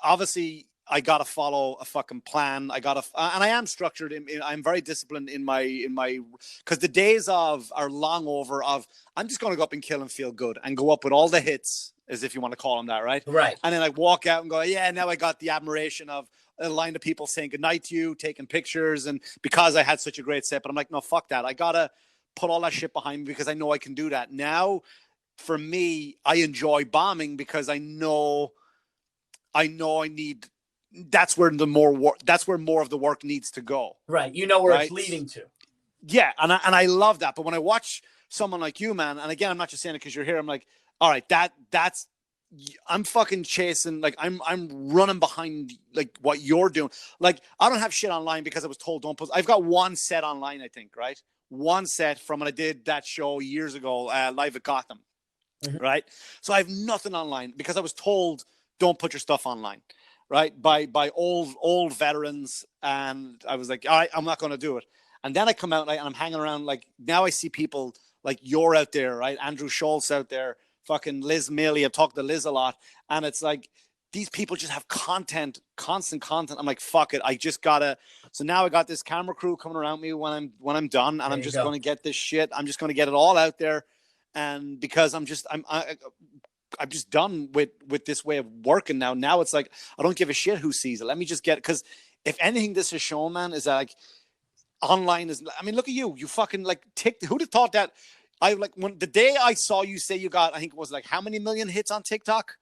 obviously I gotta follow a fucking plan. And I am structured. I'm very disciplined in my, because the days are long over. I'm just gonna go up and kill and feel good and go up with all the hits, as if you want to call them that, right? Right. And then I walk out and go, yeah, now I got the admiration of a line of people saying goodnight to you, taking pictures, and because I had such a great set. But I'm like, no, fuck that. I gotta put all that shit behind me because I know I can do that. Now, for me, I enjoy bombing because I know I need. That's where more of the work needs to go. Right. You know where it's leading to. Yeah. And I love that. But when I watch someone like you, man, and again, I'm not just saying it because you're here. I'm like, all right, I'm fucking chasing, like I'm running behind like what you're doing. Like I don't have shit online because I was told don't post. I've got one set online, I think, right? One set from when I did that show years ago, live at Gotham. Mm-hmm. Right. So I have nothing online because I was told don't put your stuff online. Right, by old veterans, and I was like, all right, I'm not going to do it. And then I come out and I'm hanging around. Like now, I see people like you're out there, right? Andrew Schultz out there, fucking Liz Milley. I've talked to Liz a lot, and it's like these people just have content, constant content. I'm like, fuck it, I just gotta. So now I got this camera crew coming around me when I'm done, and I'm just going to get this shit. I'm just going to get it all out there, and because I'm just done with this way of working now. Now it's like, I don't give a shit who sees it. Let me just get it. Because if anything this has shown, man, is that like online is, I mean, look at you fucking like who'd have thought that? When the day I saw you say you got, I think it was like how many million hits on TikTok?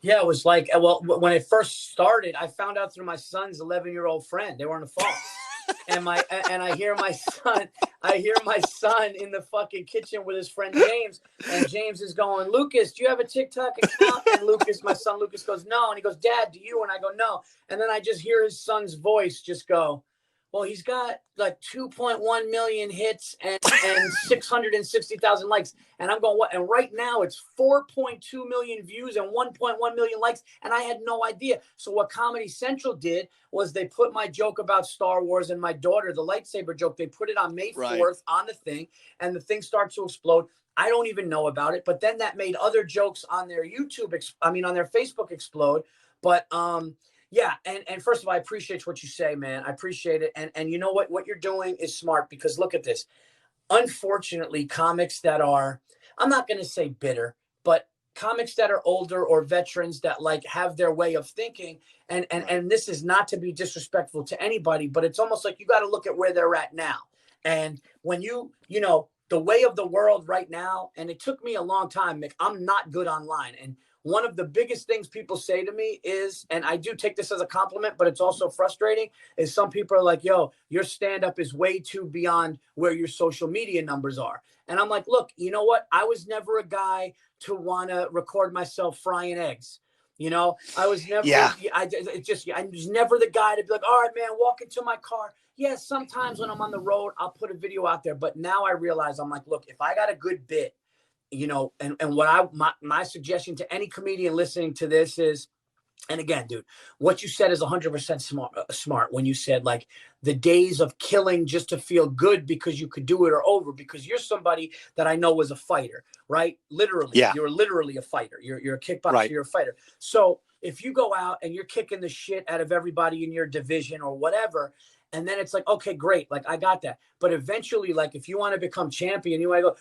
Yeah, it was like, well, when it first started, I found out through my son's 11-year-old friend. They were on the phone. And I hear my son in the fucking kitchen with his friend James, and James is going, Lucas, do you have a TikTok account? And my son Lucas goes, no. And he goes, Dad, do you? And I go, no. And then I just hear his son's voice just go, well, he's got like 2.1 million hits and 660,000 likes. And I'm going, what? And right now it's 4.2 million views and 1.1 million likes. And I had no idea. So what Comedy Central did was they put my joke about Star Wars and my daughter, the lightsaber joke, they put it on May 4th on the thing, and the thing starts to explode. I don't even know about it. But then that made other jokes on their on their Facebook explode. But, yeah. And first of all, I appreciate what you say, man. I appreciate it. And you know what you're doing is smart, because look at this. Unfortunately, comics that are, I'm not going to say bitter, but comics that are older or veterans that like have their way of thinking. And this is not to be disrespectful to anybody, but it's almost like you got to look at where they're at now. And when the way of the world right now, and it took me a long time, Mick, I'm not good online. And one of the biggest things people say to me is, and I do take this as a compliment, but it's also frustrating, is some people are like, yo, your stand-up is way too beyond where your social media numbers are. And I'm like, look, you know what? I was never a guy to want to record myself frying eggs. I was never, I was never the guy to be like, all right, man, walk into my car. Yeah, sometimes when I'm on the road, I'll put a video out there. But now I realize, I'm like, look, if I got a good bit, and what my suggestion to any comedian listening to this is, and again, dude, what you said is 100% smart when you said like the days of killing just to feel good because you could do it are over, because you're somebody that I know was a fighter, right? Literally, you're literally a fighter. You're a kickboxer, right. You're a fighter. So if you go out and you're kicking the shit out of everybody in your division or whatever, and then it's like, okay, great. Like, I got that. But eventually, like, if you want to become champion, you want to go,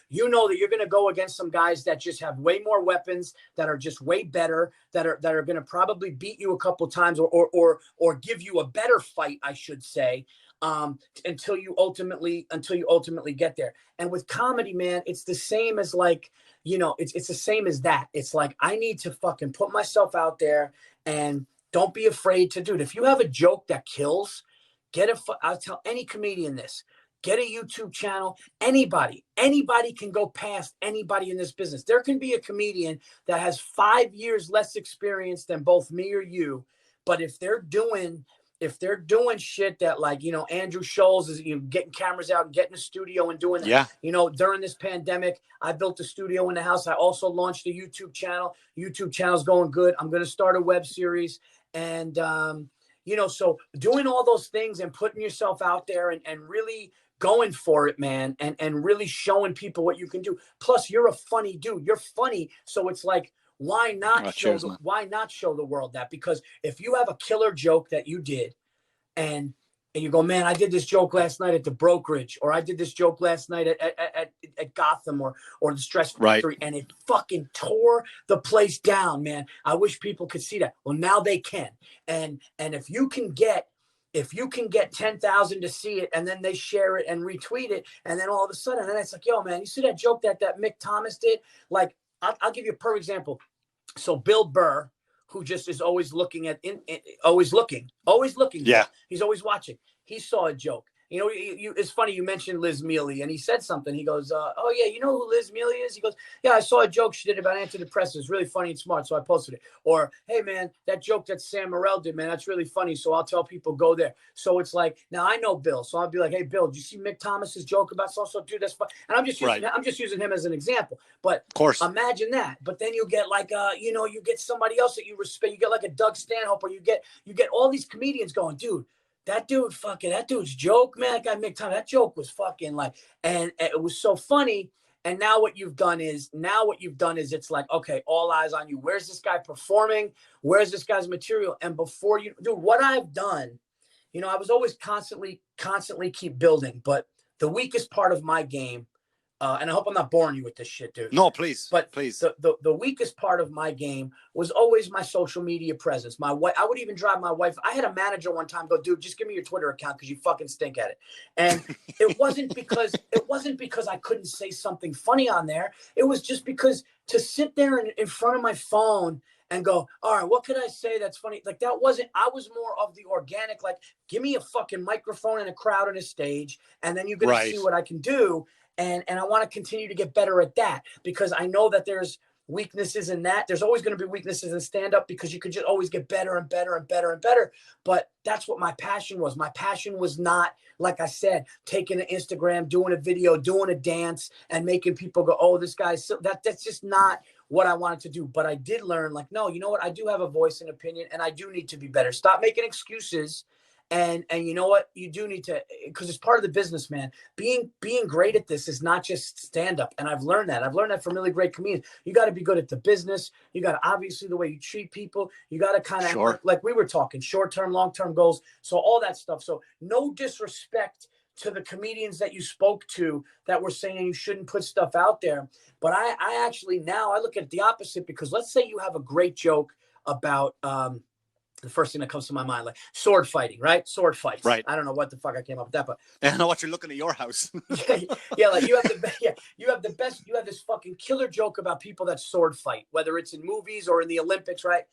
that you're going to go against some guys that just have way more weapons, that are just way better, that are going to probably beat you a couple times or give you a better fight, I should say, until you ultimately get there. And with comedy, man, it's the same as like, it's the same as that. It's like, I need to fucking put myself out there, and don't be afraid to do it. If you have a joke that kills, I'll tell any comedian this. get a YouTube channel. Anybody can go past anybody in this business. There can be a comedian that has 5 years less experience than both me or you, but if they're doing shit that, like, you know, Andrew Scholes is, you know, getting cameras out and getting a studio and doing that. Yeah. You know, during this pandemic, I built a studio in the house. I also launched a YouTube channel. YouTube channel's going good. I'm going to start a web series. And, you know, so doing all those things and putting yourself out there and really going for it, man, and really showing people what you can do. Plus, you're a funny dude. You're funny. So it's like, why not show the world that? Because if you have a killer joke that you did and you go, man, I did this joke last night at the brokerage, or I did this joke last night at Gotham or the Stress Factory, and it fucking tore the place down, man. I wish people could see that. Well, now they can. And if you can get 10,000 to see it, and then they share it and retweet it, and then all of a sudden, then it's like, yo, man, you see that joke that Mick Thomas did? Like, I'll give you a perfect example. So Bill Burr, who just is always looking always looking. Yeah. He's always watching. He saw a joke. You know, it's funny. You mentioned Liz Mealy, and he said something. He goes, oh, yeah, you know who Liz Mealy is? He goes, yeah, I saw a joke she did about antidepressants. It's really funny and smart, so I posted it. Or, hey, man, that joke that Sam Morril did, man, that's really funny, so I'll tell people, go there. So it's like, now I know Bill, so I'll be like, hey, Bill, did you see Mick Thomas's joke about so-so? Dude, that's fun. And I'm just using him as an example. But of course, imagine that. But then you get like, you know, you get somebody else that you respect. You get like a Doug Stanhope, or you get all these comedians going, dude, that dude's joke, man, that guy Mick Thomas, that joke was fucking like, and it was so funny. And now what you've done is it's like, okay, all eyes on you. Where's this guy performing? Where's this guy's material? And before you do what I've done, you know, I was always constantly keep building, but the weakest part of my game, and I hope I'm not boring you with this shit, dude. No, please. But please. The weakest part of my game was always my social media presence. My wife, I would even drive my wife. I had a manager one time go, dude, just give me your Twitter account because you fucking stink at it. And it wasn't because I couldn't say something funny on there. It was just because to sit there in front of my phone and go, all right, what could I say that's funny? Like, that wasn't, I was more of the organic, like, give me a fucking microphone and a crowd and a stage, and then you're going to see what I can do. And I want to continue to get better at that, because I know that there's weaknesses in that. There's always going to be weaknesses in stand-up, because you can just always get better and better and better and better. But that's what my passion was. My passion was not, like I said, taking an Instagram, doing a video, doing a dance, and making people go, oh, this guy's so, that's just not what I wanted to do. But I did learn, like, no, you know what? I do have a voice and opinion, and I do need to be better. Stop making excuses. And you know what? You do need to, because it's part of the business, man. Being great at this is not just stand up. And I've learned that. I've learned that from really great comedians. You got to be good at the business. You got to, obviously, the way you treat people. You got to kind of, like we were talking, short-term, long-term goals. So all that stuff. So no disrespect to the comedians that you spoke to that were saying you shouldn't put stuff out there. But I actually, now I look at the opposite, because let's say you have a great joke about, the first thing that comes to my mind, like sword fighting, right? Sword fights. Right. I don't know what the fuck I came up with that, but I don't know what you're looking at your house. yeah, like you have this fucking killer joke about people that sword fight, whether it's in movies or in the Olympics, right?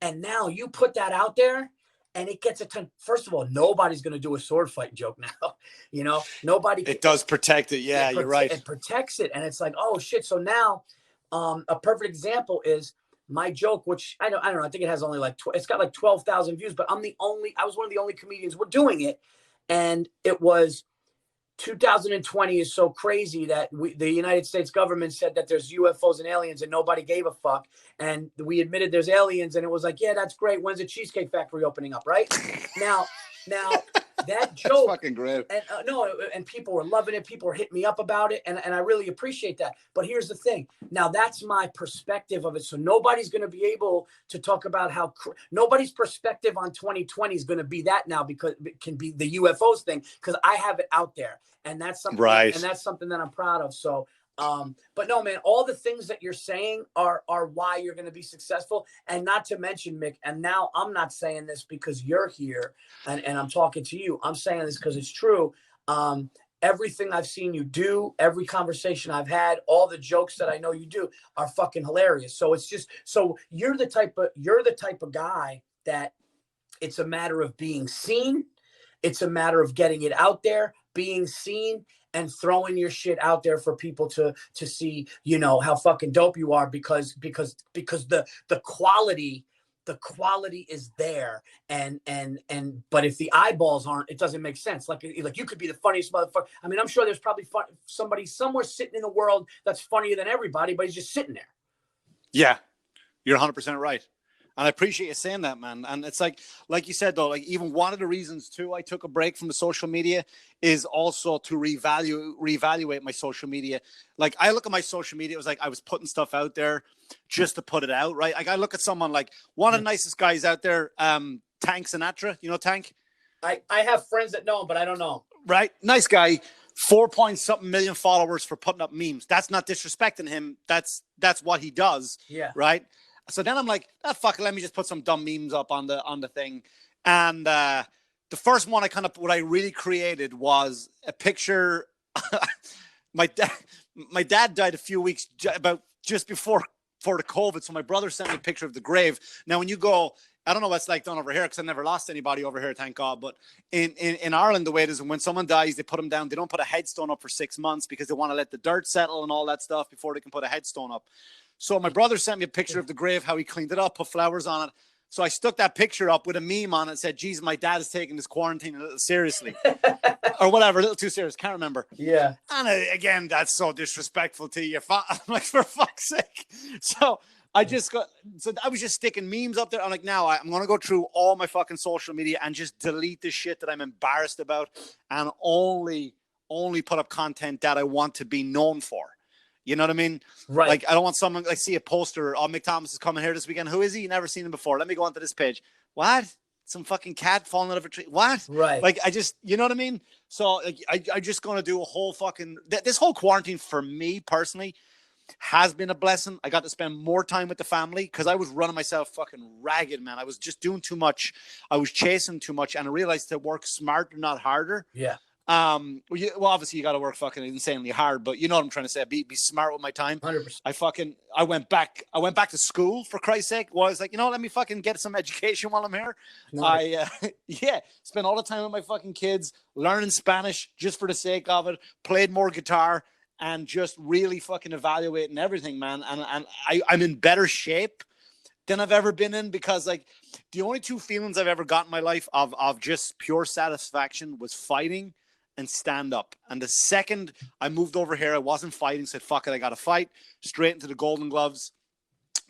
And now you put that out there, and it gets a ton. First of all, nobody's going to do a sword fight joke now. You know, nobody. It does protect it. Yeah, you're right. It protects it, and it's like, oh shit. So now, a perfect example is my joke, which I don't know. I think it has only like it's got like 12,000 views, but I was one of the only comedians who were doing it, and it was 2020 is so crazy that the United States government said that there's UFOs and aliens, and nobody gave a fuck, and we admitted there's aliens, and it was like, yeah, that's great. When's the Cheesecake Factory opening up? Right now. That joke, that's fucking great. And and people were loving it. People were hitting me up about it, and I really appreciate that. But here's the thing. Now that's my perspective of it. So nobody's going to be able to talk about how nobody's perspective on 2020 is going to be that now, because it can be the UFOs thing, because I have it out there, and that's something. Right. And that's something that I'm proud of. So. But no, man, all the things that you're saying are why you're going to be successful. And not to mention, Mick, and now I'm not saying this because you're here and I'm talking to you. I'm saying this because it's true. Everything I've seen you do, every conversation I've had, all the jokes that I know you do are fucking hilarious. So it's just, so you're the type of guy that it's a matter of being seen. It's a matter of getting it out there, being seen and throwing your shit out there for people to see, you know, how fucking dope you are, because the quality is there. And but if the eyeballs aren't, it doesn't make sense. Like you could be the funniest motherfucker. I mean, I'm sure there's probably somebody somewhere sitting in the world that's funnier than everybody, but he's just sitting there. Yeah, you're 100% right. And I appreciate you saying that, man. And it's like you said, though, like even one of the reasons too I took a break from the social media is also to reevaluate my social media. Like I look at my social media, it was like I was putting stuff out there just to put it out, right? Like I look at someone like one of the nicest guys out there, Tank Sinatra. You know Tank? I have friends that know him, but I don't know him. Right? Nice guy. 4-point-something million followers for putting up memes. That's not disrespecting him. That's what he does. Yeah. Right? So then I'm like, fuck it, let me just put some dumb memes up on the thing. And the first one what I really created was a picture. my dad died a few weeks about just before the COVID. So my brother sent me a picture of the grave. Now, when you go, I don't know what's like done over here because I never lost anybody over here, thank God. But in Ireland, the way it is, when someone dies, they put them down. They don't put a headstone up for 6 months because they want to let the dirt settle and all that stuff before they can put a headstone up. So my brother sent me a picture of the grave, how he cleaned it up, put flowers on it. So I stuck that picture up with a meme on it and said, geez, my dad is taking this quarantine a little seriously. Or whatever, a little too serious. Can't remember. Yeah. And again, that's so disrespectful to you. I'm like, for fuck's sake. So I was just sticking memes up there. I'm like, now I'm going to go through all my fucking social media and just delete the shit that I'm embarrassed about and only put up content that I want to be known for. You know what I mean? Right. Like, I don't want someone like see a poster. Oh, Mick Thomas is coming here this weekend. Who is he? Never seen him before. Let me go onto this page. What? Some fucking cat falling out of a tree. What? Right. Like, you know what I mean? So like, I just going to do a whole fucking, this whole quarantine for me personally has been a blessing. I got to spend more time with the family because I was running myself fucking ragged, man. I was just doing too much. I was chasing too much. And I realized to work smarter, not harder. Yeah. Well, obviously you got to work fucking insanely hard, but you know what I'm trying to say. Be smart with my time. 100%. I went back to school for Christ's sake. Well, I was like, let me fucking get some education while I'm here. Nice. Spent all the time with my fucking kids, learning Spanish just for the sake of it, played more guitar and just really fucking evaluating everything, man. And I'm in better shape than I've ever been in because like the only two feelings I've ever got in my life of just pure satisfaction was fighting and stand up. And the second I moved over here, I wasn't fighting, said, fuck it, I got to fight. Straight into the Golden Gloves.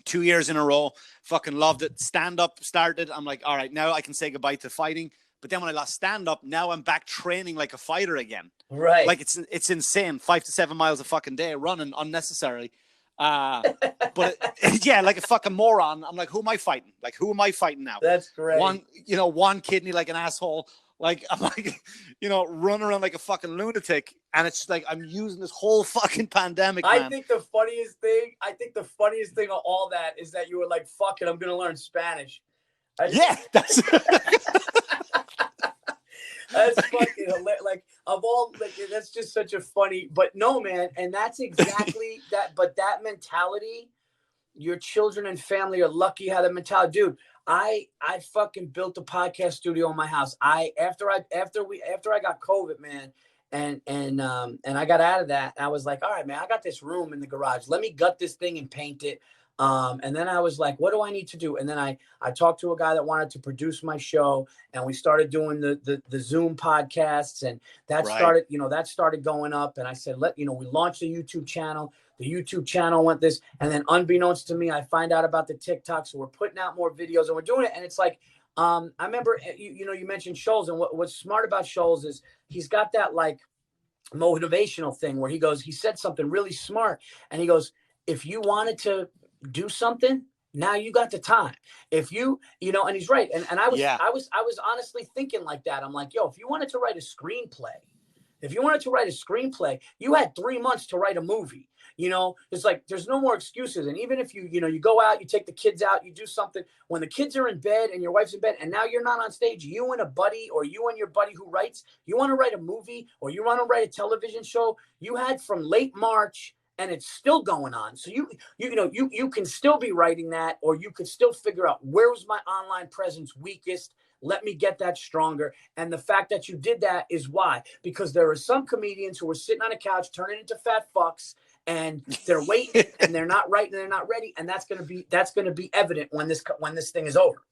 2 years in a row. Fucking loved it. Stand up started. I'm like, all right, now I can say goodbye to fighting. But then when I lost stand up, now I'm back training like a fighter again. Right. Like it's insane. 5 to 7 miles a fucking day running unnecessarily. But yeah, like a fucking moron. I'm like, who am I fighting? Like, who am I fighting now? That's great. One kidney like an asshole. Like, I'm like, running around like a fucking lunatic. And it's just like, I'm using this whole fucking pandemic, man. I think the funniest thing of all that is that you were like, fuck it, I'm going to learn Spanish. That's that's fucking hilarious. Like, that's just such a funny, but no, man. And that's exactly that. But that mentality, your children and family are lucky how that mentality, dude. I fucking built a podcast studio in my house. After I got COVID, man, and I got out of that, I was like, all right, man, I got this room in the garage. Let me gut this thing and paint it. And then I was like, what do I need to do? And then I talked to a guy that wanted to produce my show, and we started doing the Zoom podcasts, and that started going up. And I said, we launched a YouTube channel. The YouTube channel went this, and then unbeknownst to me, I find out about the TikTok. So we're putting out more videos and we're doing it. And it's like, I remember, you mentioned Scholes, and what's smart about Scholes is he's got that like motivational thing where he said something really smart, and he goes, if you wanted to do something, now you got the time. If and he's right. And I was honestly thinking like that. I'm like, yo, if you wanted to write a screenplay, you had 3 months to write a movie. It's like, there's no more excuses. And even if you go out, you take the kids out, you do something, when the kids are in bed and your wife's in bed and now you're not on stage, you and a buddy, or you and your buddy who writes, you want to write a movie or you want to write a television show, you had from late March and it's still going on. So you can still be writing that, or you could still figure out, where was my online presence weakest? Let me get that stronger. And the fact that you did that is why, because there are some comedians who are sitting on a couch turning into fat fucks, and they're waiting and they're not right and they're not ready. And that's going to be evident when this thing is over.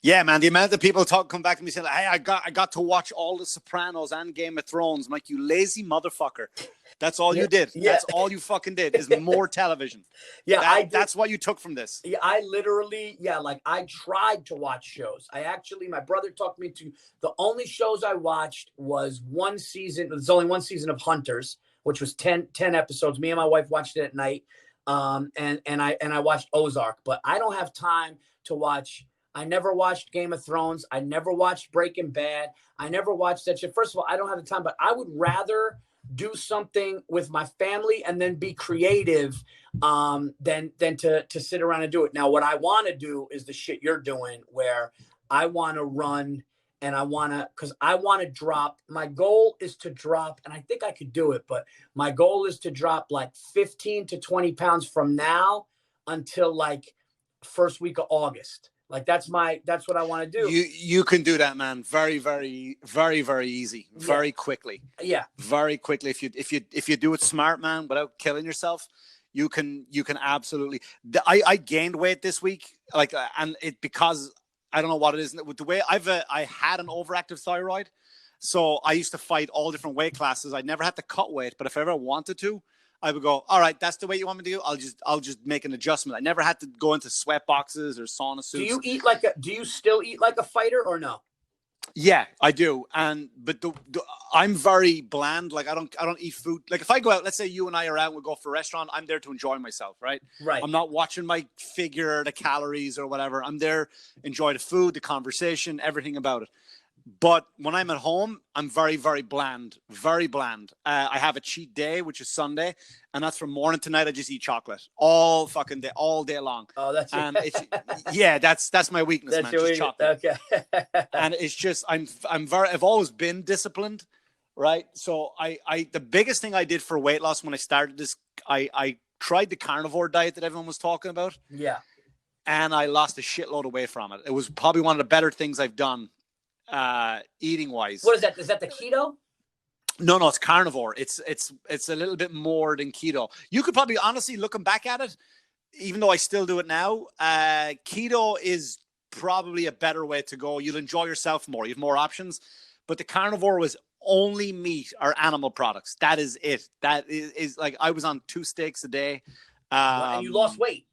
Yeah, man. The amount of people come back to me saying, "Hey, I got to watch all the Sopranos and Game of Thrones." I'm like, you lazy motherfucker. That's all you did. Yeah. That's all you fucking did is more television. Yeah, that's what you took from this. Yeah, I literally, like I tried to watch shows. My brother talked me to, the only shows I watched was one season. There's only one season of Hunters, which was 10 episodes. Me and my wife watched it at night. And I watched Ozark, but I don't have time to watch. I never watched Game of Thrones. I never watched Breaking Bad. I never watched that shit. First of all, I don't have the time, but I would rather do something with my family and then be creative than to sit around and do it. Now, what I want to do is the shit you're doing, where I want to run and because I want to drop. My goal is to drop, and I think I could do it, but my goal is to drop like 15 to 20 pounds from now until like first week of August. Like that's what I want to do. You can do that, man. Very, very, very, very easy. Very quickly. Yeah. Very quickly. If you do it smart, man, without killing yourself, you can absolutely. I gained weight this week, because I don't know what it is with the way I had an overactive thyroid, so I used to fight all different weight classes. I never had to cut weight, but if I ever wanted to, I would go, all right, that's the way you want me to do. I'll just make an adjustment. I never had to go into sweat boxes or sauna suits. Do you still eat like a fighter or no? Yeah, I do. But I'm very bland. Like I don't eat food. Like if I go out, let's say you and I are out and we go for a restaurant, I'm there to enjoy myself, right? Right. I'm not watching my figure, the calories or whatever. I'm there, enjoy the food, the conversation, everything about it. But when I'm at home, I'm very, very bland. Very bland. I have a cheat day, which is Sunday, and that's from morning to night. I just eat chocolate all fucking day, all day long. Oh, that's that's my weakness, that's man. Just chocolate. Okay. And it's just I've always been disciplined, right? So the biggest thing I did for weight loss when I started this, I tried the carnivore diet that everyone was talking about. Yeah. And I lost a shitload of weight from it. It was probably one of the better things I've done. Eating wise. What is that? Is that the keto? No, it's carnivore. It's a little bit more than keto. You could probably, honestly, looking back at it, even though I still do it now, keto is probably a better way to go. You'll enjoy yourself more. You have more options. But the carnivore was only meat or animal products. That is it. That is like I was on 2 steaks a day. And you lost weight.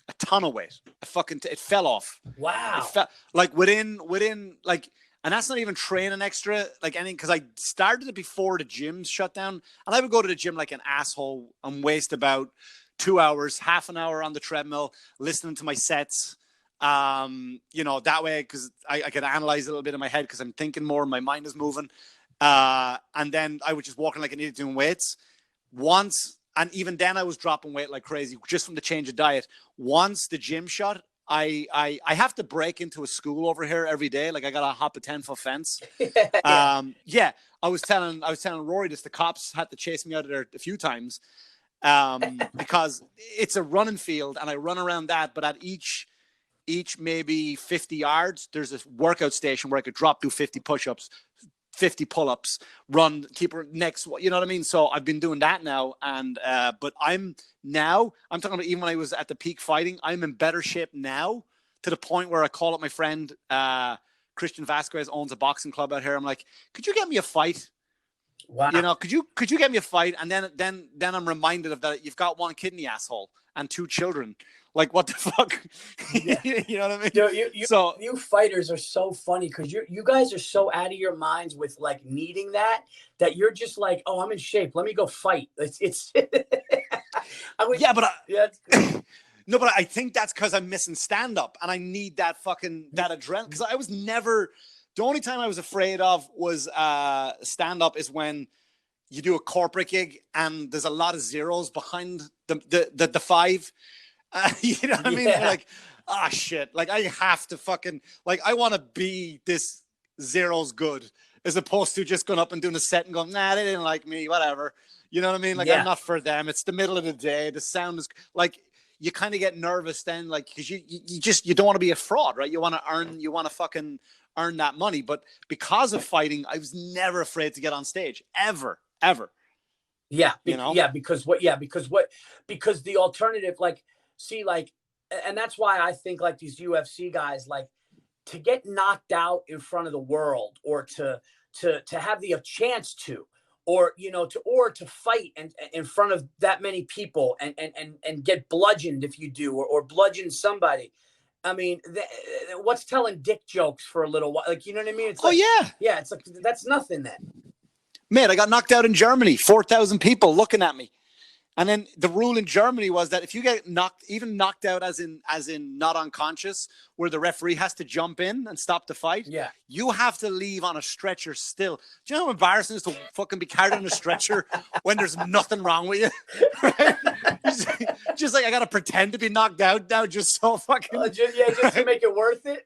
A ton of weight. It fell off. Wow. Like within like, and that's not even training extra, like anything, because I started it before the gyms shut down, and I would go to the gym like an asshole and waste about 2 hours, half an hour on the treadmill, listening to my sets. That way, because I could analyze a little bit in my head because I'm thinking more, my mind is moving. And then I would just walk in like an idiot doing weights. And even then I was dropping weight like crazy just from the change of diet. Once the gym shut, I have to break into a school over here every day. Like I got to hop a 10-foot fence. I was telling Rory this, the cops had to chase me out of there a few times because it's a running field and I run around that. But at each maybe 50 yards, there's a workout station where I could do 50 push-ups, 50 pull-ups, run, keep her next, you know what I mean? So I've been doing that now. And, but I'm talking about even when I was at the peak fighting, I'm in better shape now to the point where I call up my friend, Christian Vasquez owns a boxing club out here. I'm like, could you get me a fight? Wow. Could you get me a fight? And then I'm reminded of that. You've got 1 kidney, asshole, and 2 children. Like, what the fuck? Yeah. You know what I mean? Dude, you fighters are so funny because you guys are so out of your minds with like needing that you're just like, oh, I'm in shape. Let me go fight. It's No, but I think that's because I'm missing stand-up and I need that adrenaline. Because I was never, the only time I was afraid of was stand-up is when you do a corporate gig and there's a lot of zeros behind the 5. You know what I mean? Yeah. Like, shit. Like I have to I want to be this zero's good as opposed to just going up and doing a set and going, nah, they didn't like me, whatever. You know what I mean? Like I'm not for them. It's the middle of the day. The sound is like, you kind of get nervous then, like, because you don't want to be a fraud, right? You want to fucking earn that money. But because of fighting, I was never afraid to get on stage, ever. Yeah, you know? because the alternative, like, see, like, and that's why I think like these UFC guys, like, to get knocked out in front of the world, or to have the chance to, or to fight and in front of that many people and get bludgeoned if you do, or bludgeon somebody. I mean, what's telling dick jokes for a little while? Like, you know what I mean? It's like, yeah, it's like, that's nothing then. Man, I got knocked out in Germany, 4,000 people looking at me. And then the rule in Germany was that if you get knocked out as in not unconscious, where the referee has to jump in and stop the fight, you have to leave on a stretcher still. Do you know how embarrassing it is to fucking be carried on a stretcher when there's nothing wrong with you? Right? Just like, I got to pretend to be knocked out now just so fucking... just to make it worth it.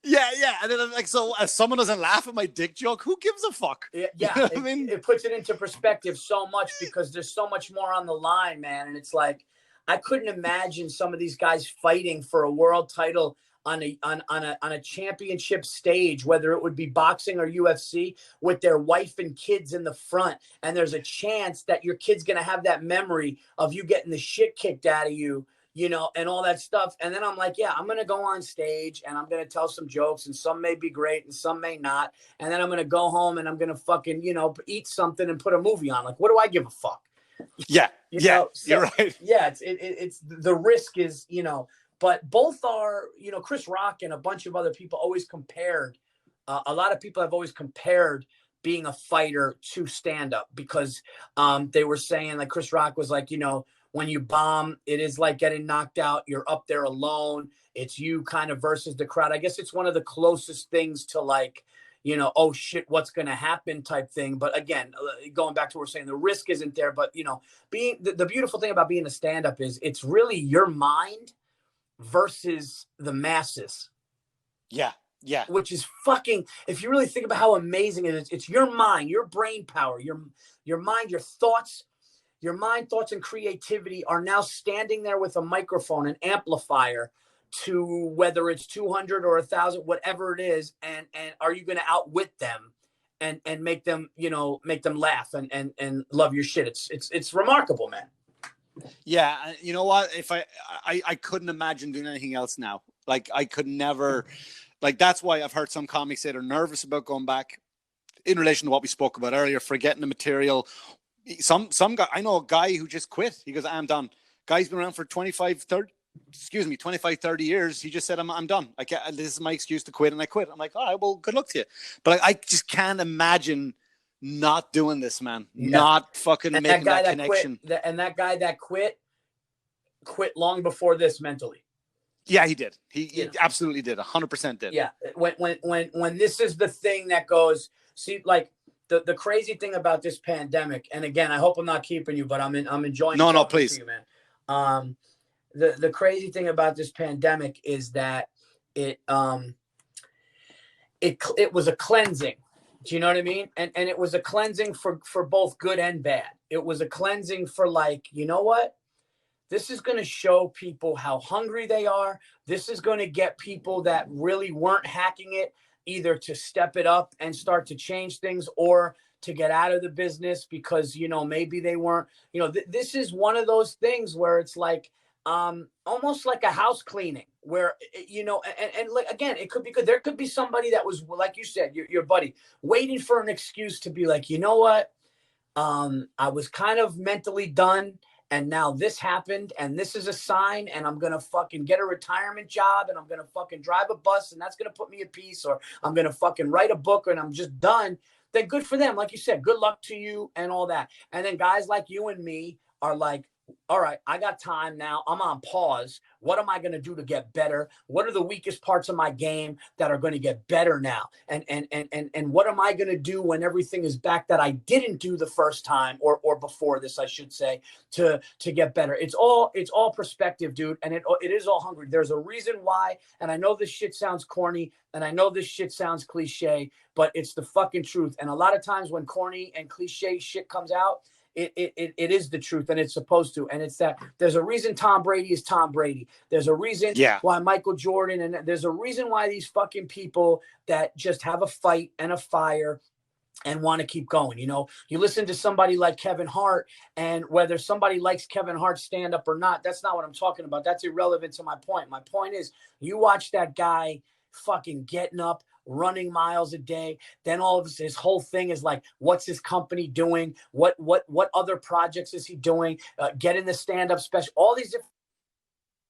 Yeah. And then I'm like, so if someone doesn't laugh at my dick joke, who gives a fuck? Yeah. You know what I mean? It puts it into perspective so much, because there's so much more on the line, man. And it's like, I couldn't imagine some of these guys fighting for a world title on a championship stage, whether it would be boxing or UFC, with their wife and kids in the front. And there's a chance that your kid's going to have that memory of you getting the shit kicked out of you, and all that stuff. And then I'm like, yeah, I'm going to go on stage and I'm going to tell some jokes, and some may be great and some may not. And then I'm going to go home and I'm going to fucking, eat something and put a movie on. Like, what do I give a fuck? Yeah. So, you're right. Yeah. It's the risk is, but both are, Chris Rock and a bunch of other people always compared. A lot of people have always compared being a fighter to stand up, because they were saying, like, Chris Rock was like, when you bomb, it is like getting knocked out. You're up there alone. It's you kind of versus the crowd. I guess it's one of the closest things to, like, oh shit, what's going to happen type thing. But again, going back to what we're saying, the risk isn't there. But, being the beautiful thing about being a stand-up is it's really your mind versus the masses. Yeah. Which is fucking, if you really think about how amazing it is, it's your mind, your brain power, your mind, your thoughts. Your mind, thoughts, and creativity are now standing there with a microphone, an amplifier, to whether it's 200 or 1,000, whatever it is. And are you going to outwit them and make them, make them laugh and love your shit? It's remarkable, man. Yeah. You know what? If I couldn't imagine doing anything else now. Like, I could never, like, that's why I've heard some comics say they're nervous about going back, in relation to what we spoke about earlier, forgetting the material. Some guy, I know a guy who just quit. He goes, I'm done. Guy's been around for 25, 30 years. He just said, I'm done. This is my excuse to quit, and I quit. I'm like, all right, well, good luck to you. But I just can't imagine not doing this, man. Yeah. Not fucking making that connection. And that guy that quit long before this mentally. Yeah, he did. He absolutely did. 100% did. Yeah. When this is the thing that goes, see, like, the crazy thing about this pandemic, and again, I hope I'm not keeping you, but I'm enjoying. No, please. You, man. The crazy thing about this pandemic is that it was a cleansing. Do you know what I mean? And it was a cleansing for both good and bad. It was a cleansing for, like, you know what? This is going to show people how hungry they are. This is going to get people that really weren't hacking it either to step it up and start to change things, or to get out of the business because, maybe they weren't, this is one of those things where it's like, almost like a house cleaning where, and like, again, it could be good. There could be somebody that was, like you said, your buddy, waiting for an excuse to be like, you know what? I was kind of mentally done. And now this happened, and this is a sign, and I'm going to fucking get a retirement job, and I'm going to fucking drive a bus, and that's going to put me at peace, or I'm going to fucking write a book, and I'm just done. Then good for them. Like you said, good luck to you and all that. And then guys like you and me are like, all right, I got time now. I'm on pause. What am I going to do to get better? What are the weakest parts of my game that are going to get better now? And what am I going to do when everything is back that I didn't do the first time, or before this, I should say, to get better? It's all perspective, dude. And it is all hungry. There's a reason why. And I know this shit sounds corny, and I know this shit sounds cliche, but it's the fucking truth. And a lot of times when corny and cliche shit comes out, it is the truth, and it's supposed to. And it's that there's a reason Tom Brady is Tom Brady. There's a reason why Michael Jordan, and there's a reason why these fucking people that just have a fight and a fire and want to keep going. You know, you listen to somebody like Kevin Hart, and whether somebody likes Kevin Hart's stand up or not, that's not what I'm talking about. That's irrelevant to my point. My point is, you watch that guy fucking getting up, running miles a day. Then all of his whole thing is like, what's his company doing? What other projects is he doing? Getting the stand up special, all these different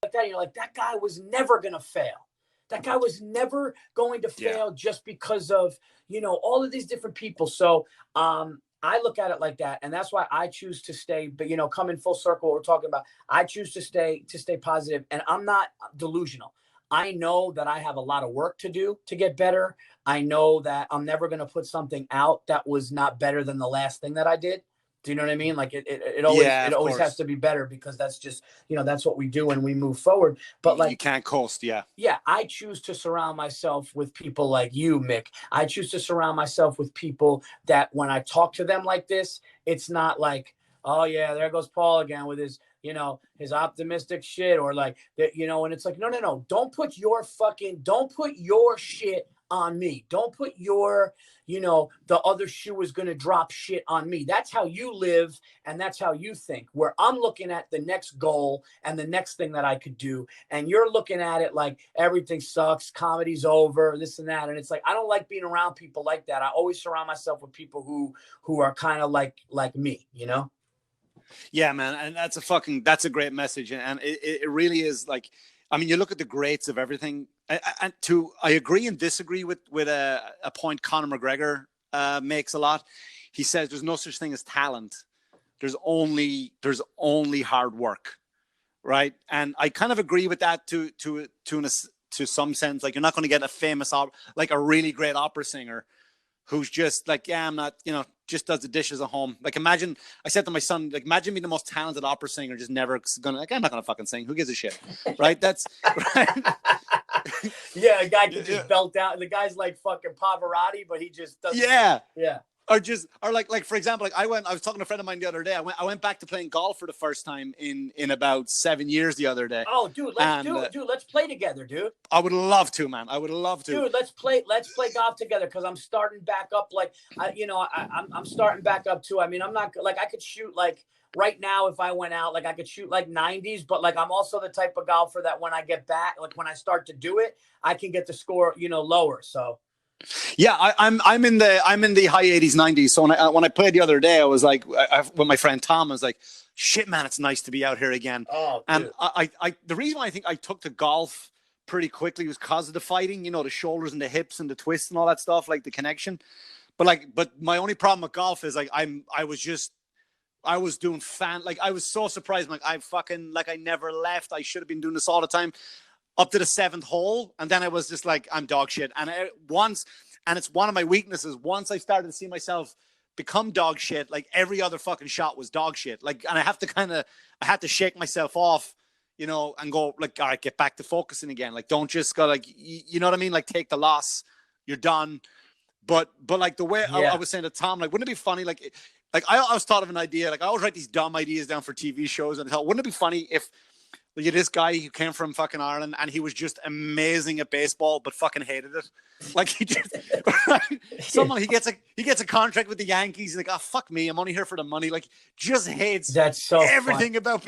like that. You're like, that guy was never going to fail. That guy was never going to fail just because of, you know, all of these different people. So I look at it like that. And that's why I choose to stay, but, you know, coming full circle, what we're talking about, I choose to stay positive, and I'm not delusional. I know that I have a lot of work to do to get better. I know that I'm never going to put something out that was not better than the last thing that I did. Do you know what I mean? Like it always has to be better, because that's just, you know, that's what we do when we move forward. But like, you can't coast. Yeah, I choose to surround myself with people like you, Mick. I choose to surround myself with people that when I talk to them like this, it's not like, oh yeah, there goes Paul again with his, you know, his optimistic shit, or like that, you know, and it's like, no. Don't put your shit on me. Don't put your, you know, the other shoe is going to drop shit on me. That's how you live, and that's how you think. Where I'm looking at the next goal and the next thing that I could do, and you're looking at it like everything sucks, comedy's over, this and that. And it's like, I don't like being around people like that. I always surround myself with people who are kind of like me, you know? Yeah, man. And that's a great message. And it really is like, I mean, you look at the greats of everything, and I agree and disagree with a point Conor McGregor makes a lot. He says there's no such thing as talent. There's only hard work, right? And I kind of agree with that to some sense. Like, you're not going to get a famous like a really great opera singer who's just like, yeah, I'm not, you know, just does the dishes at home. Like, imagine, I said to my son, like, imagine being the most talented opera singer, just never gonna, like, I'm not gonna fucking sing. Who gives a shit? Right? That's right. Yeah, a guy can just belt out. The guy's like fucking Pavarotti, but he just doesn't. Yeah. Yeah. Or like for example, like I was talking to a friend of mine the other day. I went back to playing golf for the first time in about 7 years the other day. Oh, dude, let's do it, dude. Let's play together, dude. I would love to, man. I would love to. Dude, let's play golf together, because I'm starting back up. Like, I'm starting back up too. I mean, I'm not like, I could shoot like right now if I went out, like I could shoot like 90s, but like I'm also the type of golfer that when I get back, like when I start to do it, I can get the score, you know, lower. So. Yeah, I'm in the high 80s, 90s. So when I played the other day, I was like, with my friend Tom, I was like, shit, man, it's nice to be out here again. Oh, and I the reason why I think I took to golf pretty quickly was because of the fighting, you know, the shoulders and the hips and the twists and all that stuff, like the connection. But my only problem with golf is like I was doing like I was so surprised. I'm like, I never left. I should have been doing this all the time. Up to the 7th hole, and then I was just like, I'm dog shit. And it's one of my weaknesses. Once I started to see myself become dog shit, like every other fucking shot was dog shit. Like, and I had to shake myself off, you know, and go like, all right, get back to focusing again. Like, don't just go like, you know what I mean? Like, take the loss, you're done. But like the way I was saying to Tom, like, wouldn't it be funny? Like I always thought of an idea. Like, I always write these dumb ideas down for TV shows, and I thought, wouldn't it be funny if, look at this guy who came from fucking Ireland, and he was just amazing at baseball, but fucking hated it. Like, he just he gets a contract with the Yankees. He's like, oh, fuck me, I'm only here for the money. Like, just hates everything about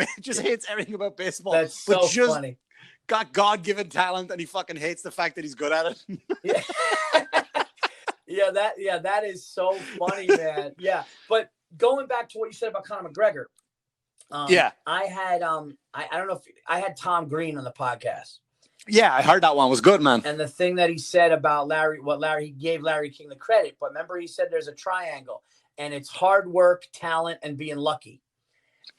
baseball. That's so funny. Got God-given talent, and he fucking hates the fact that he's good at it. Yeah, that is so funny, man. Yeah, but going back to what you said about Conor McGregor. I had I don't know if I had Tom Green on the podcast. Yeah, I heard that one was good, man. And the thing that he said about he gave Larry King the credit, but remember he said there's a triangle, and it's hard work, talent, and being lucky.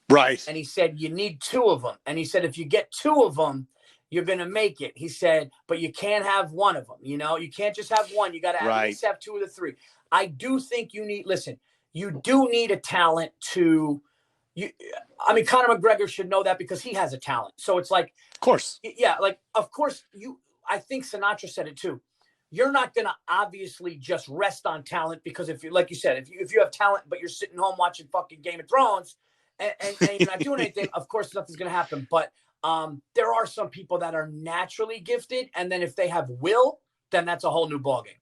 Right. And he said you need 2 of them. And he said if you get 2 of them, you're gonna make it. He said, but you can't have 1 of them. You know, you can't just have 1. You got to at least have 2 of the 3. I do think you do need a talent to. I mean, Conor McGregor should know that because he has a talent. So it's like, of course, yeah, like of course I think Sinatra said it too. you're not going to obviously just rest on talent, because if you, like you said, if you have talent, but you're sitting home watching fucking Game of Thrones and you're not doing anything, of course nothing's going to happen. But there are some people that are naturally gifted, and then if they have will, then that's a whole new ballgame.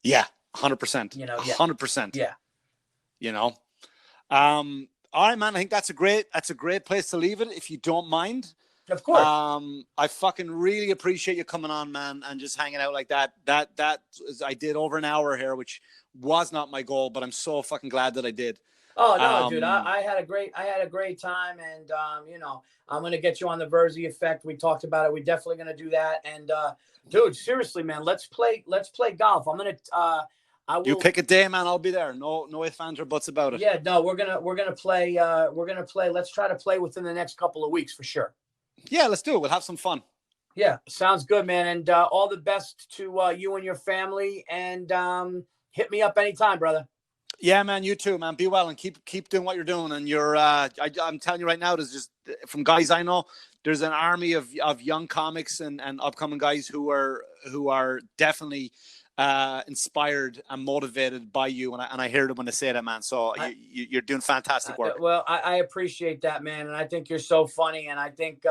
Yeah, 100%. You know, 100%. Yeah. You know, all right, man. I think that's a great place to leave it, if you don't mind. Of course. I fucking really appreciate you coming on, man, and just hanging out like that. I did over an hour here, which was not my goal, but I'm so fucking glad that I did. Oh no, dude, I had a great time, and you know, I'm gonna get you on the Virzi effect. We talked about it. We're definitely gonna do that. And dude, seriously, man, let's play golf. I'm gonna I will. You pick a day, man. I'll be there. No ifs, ands, or buts about it. Yeah, no, we're gonna play. Let's try to play within the next couple of weeks for sure. Yeah, let's do it. We'll have some fun. Yeah, sounds good, man. And all the best to you and your family. And hit me up anytime, brother. Yeah, man. You too, man. Be well and keep doing what you're doing. And you're, I'm telling you right now, there's just, from guys I know, there's an army of young comics and upcoming guys who are definitely inspired and motivated by you. And I hear them when they say that, man. So you're doing fantastic work. Well, I appreciate that, man. And I think you're so funny. And I think,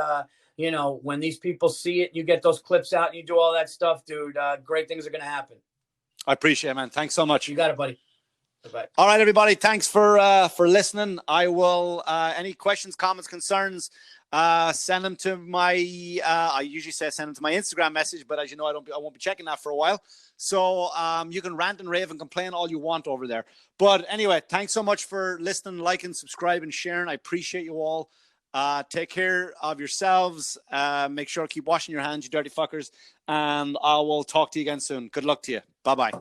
you know, when these people see it, you get those clips out and you do all that stuff, dude, great things are going to happen. I appreciate it, man. Thanks so much. You got it, buddy. Bye-bye. All right, everybody. Thanks for listening. I will, any questions, comments, concerns, send them to my, I usually say send them to my Instagram message, but as you know, I won't be checking that for a while. So you can rant and rave and complain all you want over there. But anyway, thanks so much for listening, liking, subscribing, sharing. I appreciate you all. Take care of yourselves. Make sure to keep washing your hands, you dirty fuckers. And I will talk to you again soon. Good luck to you. Bye-bye.